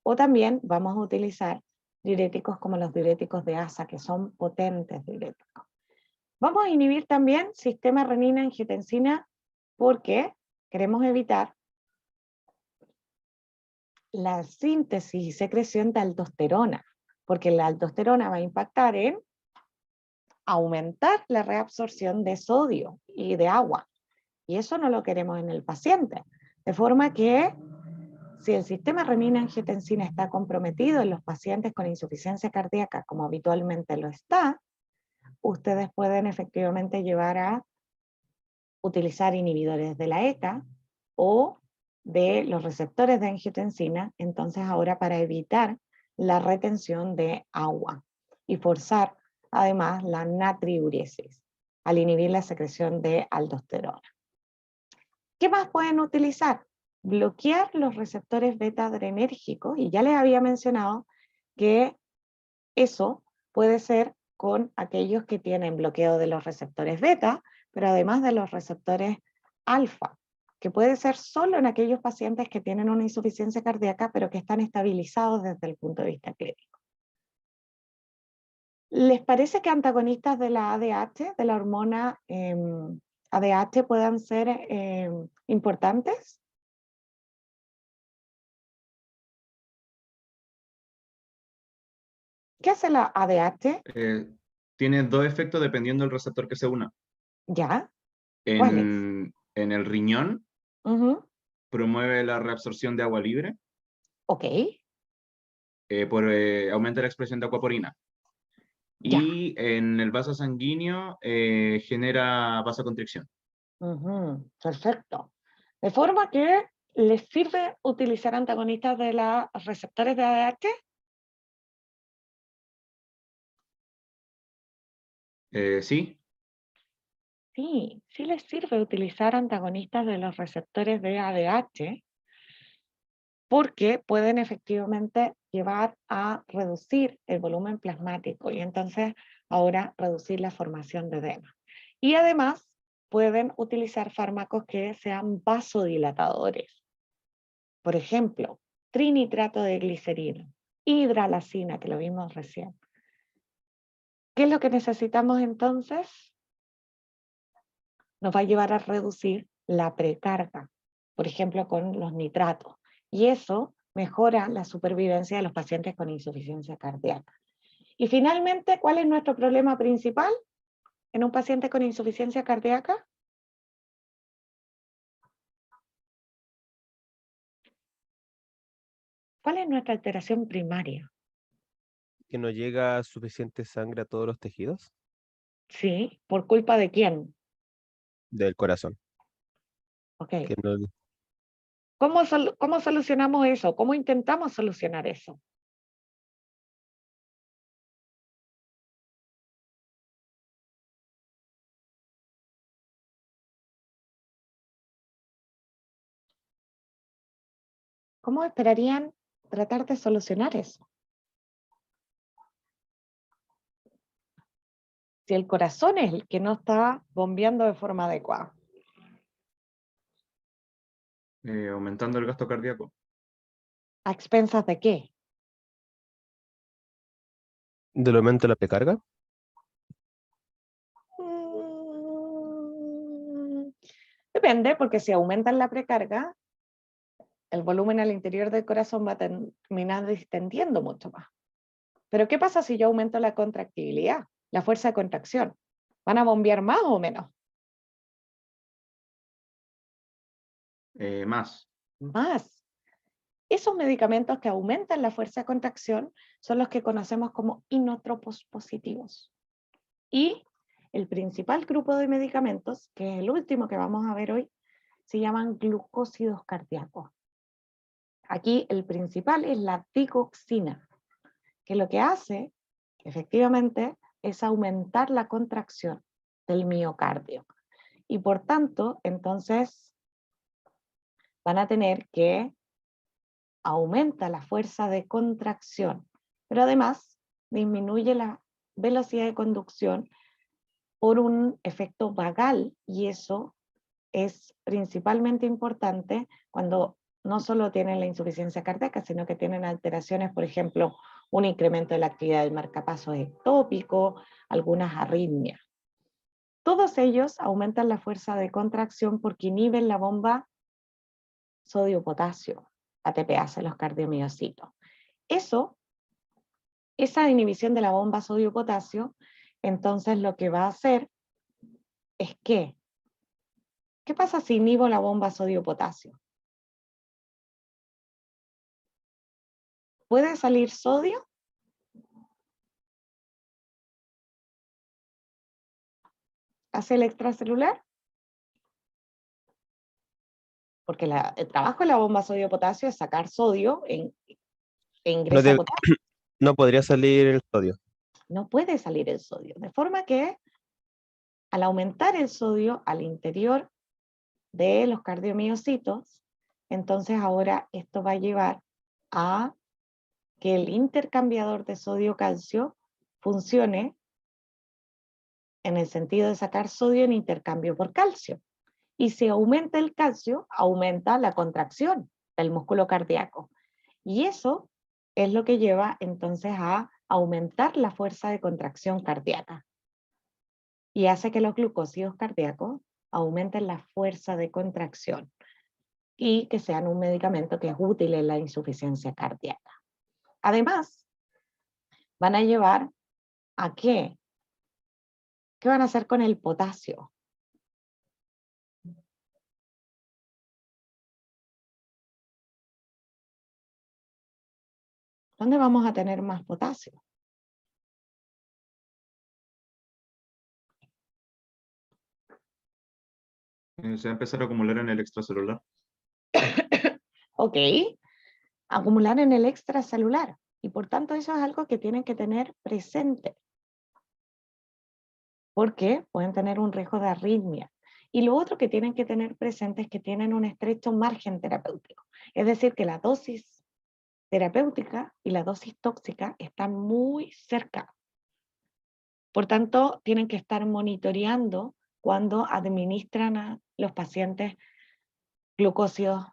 o también vamos a utilizar diuréticos como los diuréticos de asa, que son potentes diuréticos. Vamos a inhibir también sistema renina-angiotensina porque queremos evitar la síntesis y secreción de aldosterona, porque la aldosterona va a impactar en aumentar la reabsorción de sodio y de agua. Y eso no lo queremos en el paciente. De forma que si el sistema renina-angiotensina está comprometido en los pacientes con insuficiencia cardíaca, como habitualmente lo está, ustedes pueden efectivamente llevar a utilizar inhibidores de la ECA o de los receptores de angiotensina, entonces ahora para evitar la retención de agua y forzar además la natriuresis al inhibir la secreción de aldosterona. ¿Qué más pueden utilizar? Bloquear los receptores beta adrenérgicos, y ya les había mencionado que eso puede ser con aquellos que tienen bloqueo de los receptores beta, pero además de los receptores alfa, que puede ser solo en aquellos pacientes que tienen una insuficiencia cardíaca, pero que están estabilizados desde el punto de vista clínico. ¿Les parece que antagonistas de la ADH, de la hormona ADH, puedan ser importantes? ¿Qué hace la ADH? Tiene dos efectos dependiendo del receptor que se una. ¿Ya? ¿Cuáles? En el riñón promueve la reabsorción de agua libre. Ok. Aumenta la expresión de aquaporina. Ya. Y en el vaso sanguíneo genera vasoconstricción. Perfecto. De forma que les sirve utilizar antagonistas de los receptores de ADH. Sí. Sí, sí les sirve utilizar antagonistas de los receptores de ADH porque pueden efectivamente llevar a reducir el volumen plasmático y entonces ahora reducir la formación de edema. Y además pueden utilizar fármacos que sean vasodilatadores. Por ejemplo, trinitrato de glicerina, hidralacina, que lo vimos recién. ¿Qué es lo que necesitamos entonces? Nos va a llevar a reducir la precarga. por ejemplo, con los nitratos. Y eso mejora la supervivencia de los pacientes con insuficiencia cardíaca. Y finalmente, ¿cuál es nuestro problema principal en un paciente con insuficiencia cardíaca? ¿Cuál es nuestra alteración primaria? Que no llega suficiente sangre a todos los tejidos Sí, ¿por culpa de quién? del corazón. Ok. Que no, ¿Cómo solucionamos eso? ¿Cómo intentamos solucionar eso? ¿Cómo esperarían tratar de solucionar eso? Si el corazón es el que no está bombeando de forma adecuada. Aumentando el gasto cardíaco. ¿A expensas de qué? del aumento de la precarga. Depende, porque si aumentan la precarga, el volumen al interior del corazón va a terminar distendiendo mucho más. Pero ¿qué pasa si yo aumento la contractibilidad, la fuerza de contracción? ¿Van a bombear más o menos? Más. Más. Esos medicamentos que aumentan la fuerza de contracción son los que conocemos como inotropos positivos. Y el principal grupo de medicamentos, que es el último que vamos a ver hoy, se llaman glucósidos cardíacos. Aquí el principal es la digoxina, que lo que hace, efectivamente, es aumentar la contracción del miocardio. Y por tanto, entonces, van a tener que aumenta la fuerza de contracción, pero además disminuye la velocidad de conducción por un efecto vagal, y eso es principalmente importante cuando no solo tienen la insuficiencia cardíaca, sino que tienen alteraciones, por ejemplo, un incremento de la actividad del marcapasos ectópico, algunas arritmias. Todos ellos aumentan la fuerza de contracción porque inhiben la bomba sodio-potasio, ATPase, los cardiomiocitos. Esa inhibición de la bomba sodio-potasio, entonces lo que va a hacer es que, ¿qué pasa si inhibo la bomba sodio-potasio? ¿Puede salir sodio? ¿Hace el extracelular? Porque el trabajo de la bomba sodio-potasio es sacar sodio e No, ingresa potasio. no podría salir el sodio. No puede salir el sodio. De forma que al aumentar el sodio al interior de los cardiomiocitos, entonces ahora esto va a llevar a que el intercambiador de sodio-calcio funcione en el sentido de sacar sodio en intercambio por calcio. Y si aumenta el calcio, aumenta la contracción del músculo cardíaco. Y eso es lo que lleva entonces a aumentar la fuerza de contracción cardíaca. Y hace que los glucósidos cardíacos aumenten la fuerza de contracción y que sean un medicamento que es útil en la insuficiencia cardíaca. Además, van a llevar a ¿qué van a hacer con el potasio? ¿Dónde vamos a tener más potasio? Se va a empezar a acumular en el extracelular. Ok, acumular en el extracelular. Y por tanto eso es algo que tienen que tener presente. Porque pueden tener un riesgo de arritmia. Y lo otro que tienen que tener presente es que tienen un estrecho margen terapéutico. Es decir, que la dosis terapéutica y la dosis tóxica están muy cerca. Por tanto, tienen que estar monitoreando cuando administran a los pacientes glucósidos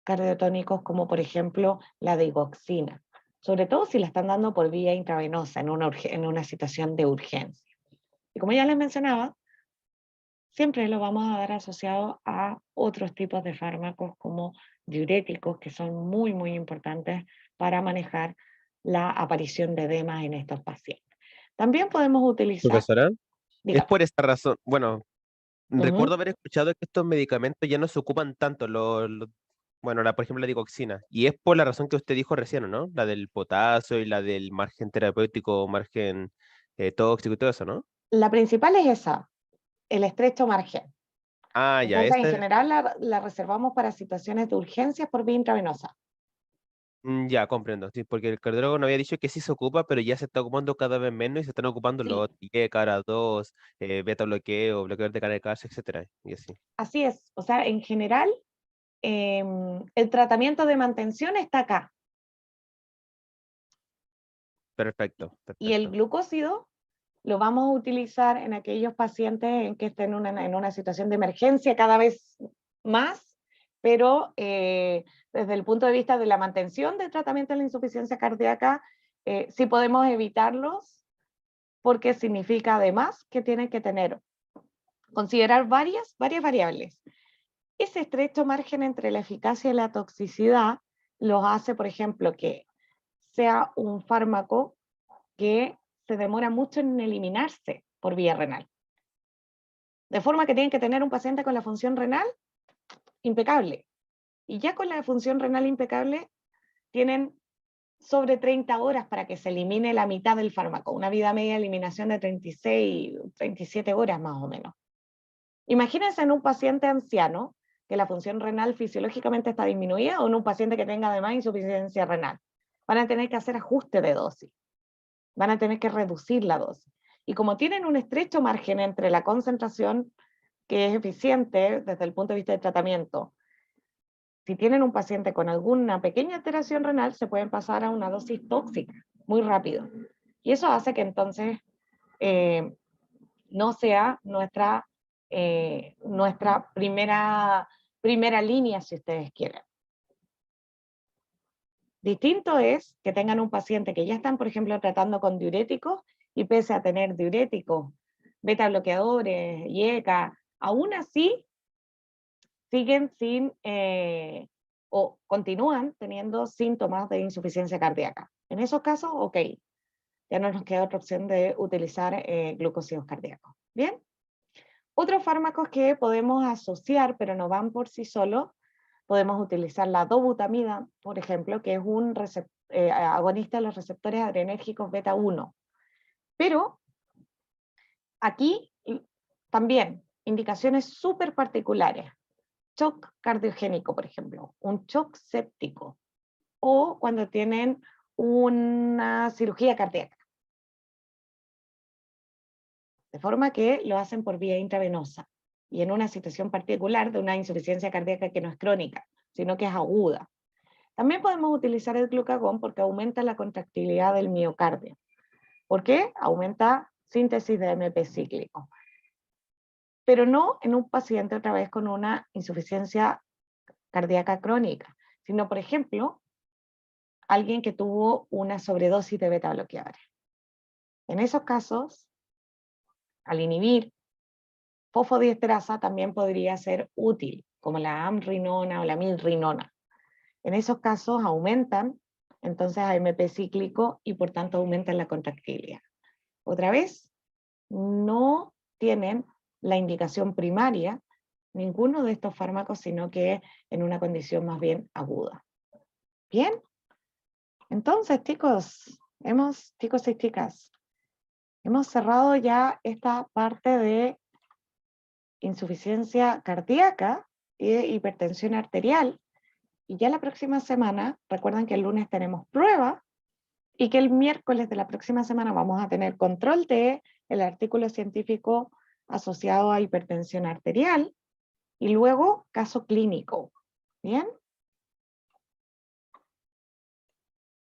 cardiotónicos, como por ejemplo la digoxina, sobre todo si la están dando por vía intravenosa en una situación de urgencia. Y como ya les mencionaba, siempre lo vamos a dar asociado a otros tipos de fármacos como diuréticos, que son muy, muy importantes para manejar la aparición de edemas en estos pacientes. También podemos utilizar... Profesora, es Dígame. por esta razón, bueno, Ujú. recuerdo haber escuchado que estos medicamentos ya no se ocupan tanto, bueno, por ejemplo la digoxina, y es por la razón que usted dijo recién, ¿no? La del potasio y la del margen terapéutico, margen tóxico y todo eso, ¿no? La principal es esa, el estrecho margen. Ah, ya, Entonces, en este, general, la reservamos para situaciones de urgencias por vía intravenosa. ya comprendo, sí, porque el cardiólogo nos había dicho que sí se ocupa, pero ya se está ocupando cada vez menos y se están ocupando Sí, los cara 2 beta bloqueo, bloqueador de cadena de calcio, etcétera, y así. así es. O sea, en general, el tratamiento de mantención está acá. Perfecto, Y el perfecto. glucósido lo vamos a utilizar en aquellos pacientes en que estén en una situación de emergencia cada vez más, pero desde el punto de vista de la mantención del tratamiento de la insuficiencia cardíaca, sí podemos evitarlos porque significa además que tienen que considerar varias variables. Ese estrecho margen entre la eficacia y la toxicidad los hace, por ejemplo, que sea un fármaco que se demora mucho en eliminarse por vía renal. De forma que tienen que tener un paciente con la función renal impecable. Y ya con la función renal impecable tienen sobre 30 horas para que se elimine la mitad del fármaco, una vida media de eliminación de 36, 37 horas más o menos. Imagínense en un paciente anciano que la función renal fisiológicamente está disminuida o en un paciente que tenga además insuficiencia renal. Van a tener que hacer ajuste de dosis, van a tener que reducir la dosis. Y como tienen un estrecho margen entre la concentración que es eficiente desde el punto de vista del tratamiento, si tienen un paciente con alguna pequeña alteración renal, se pueden pasar a una dosis tóxica muy rápido. Y eso hace que entonces no sea nuestra primera línea, si ustedes quieren. Distinto es que tengan un paciente que ya están, por ejemplo, tratando con diuréticos y pese a tener diuréticos, beta bloqueadores, IECA, aún así siguen o continúan teniendo síntomas de insuficiencia cardíaca. En esos casos, ok, ya no nos queda otra opción de utilizar glucósidos cardíacos. ¿Bien? Otros fármacos que podemos asociar, pero no van por sí solos, podemos utilizar la dobutamida, por ejemplo, que es un agonista de los receptores adrenérgicos beta 1. Pero aquí también indicaciones súper particulares. Shock cardiogénico, por ejemplo, un shock séptico, o cuando tienen una cirugía cardíaca. De forma que lo hacen por vía intravenosa y en una situación particular de una insuficiencia cardíaca que no es crónica, sino que es aguda. También podemos utilizar el glucagón porque aumenta la contractilidad del miocardio. ¿Por qué? Aumenta síntesis de AMP cíclico. Pero no en un paciente otra vez con una insuficiencia cardíaca crónica, sino, por ejemplo, alguien que tuvo una sobredosis de beta bloqueadores. En esos casos, al inhibir fosfodiesterasa también podría ser útil, como la amrinona o la milrinona. En esos casos aumentan entonces AMP cíclico y por tanto aumentan la contractilidad. Otra vez, no tienen la indicación primaria ninguno de estos fármacos, sino que en una condición más bien aguda. ¿Bien? Entonces, chicos y chicas, hemos cerrado ya esta parte de insuficiencia cardíaca e hipertensión arterial. Y ya la próxima semana, recuerden que el lunes tenemos prueba y que el miércoles de la próxima semana vamos a tener control de el artículo científico asociado a hipertensión arterial y luego caso clínico. ¿Bien?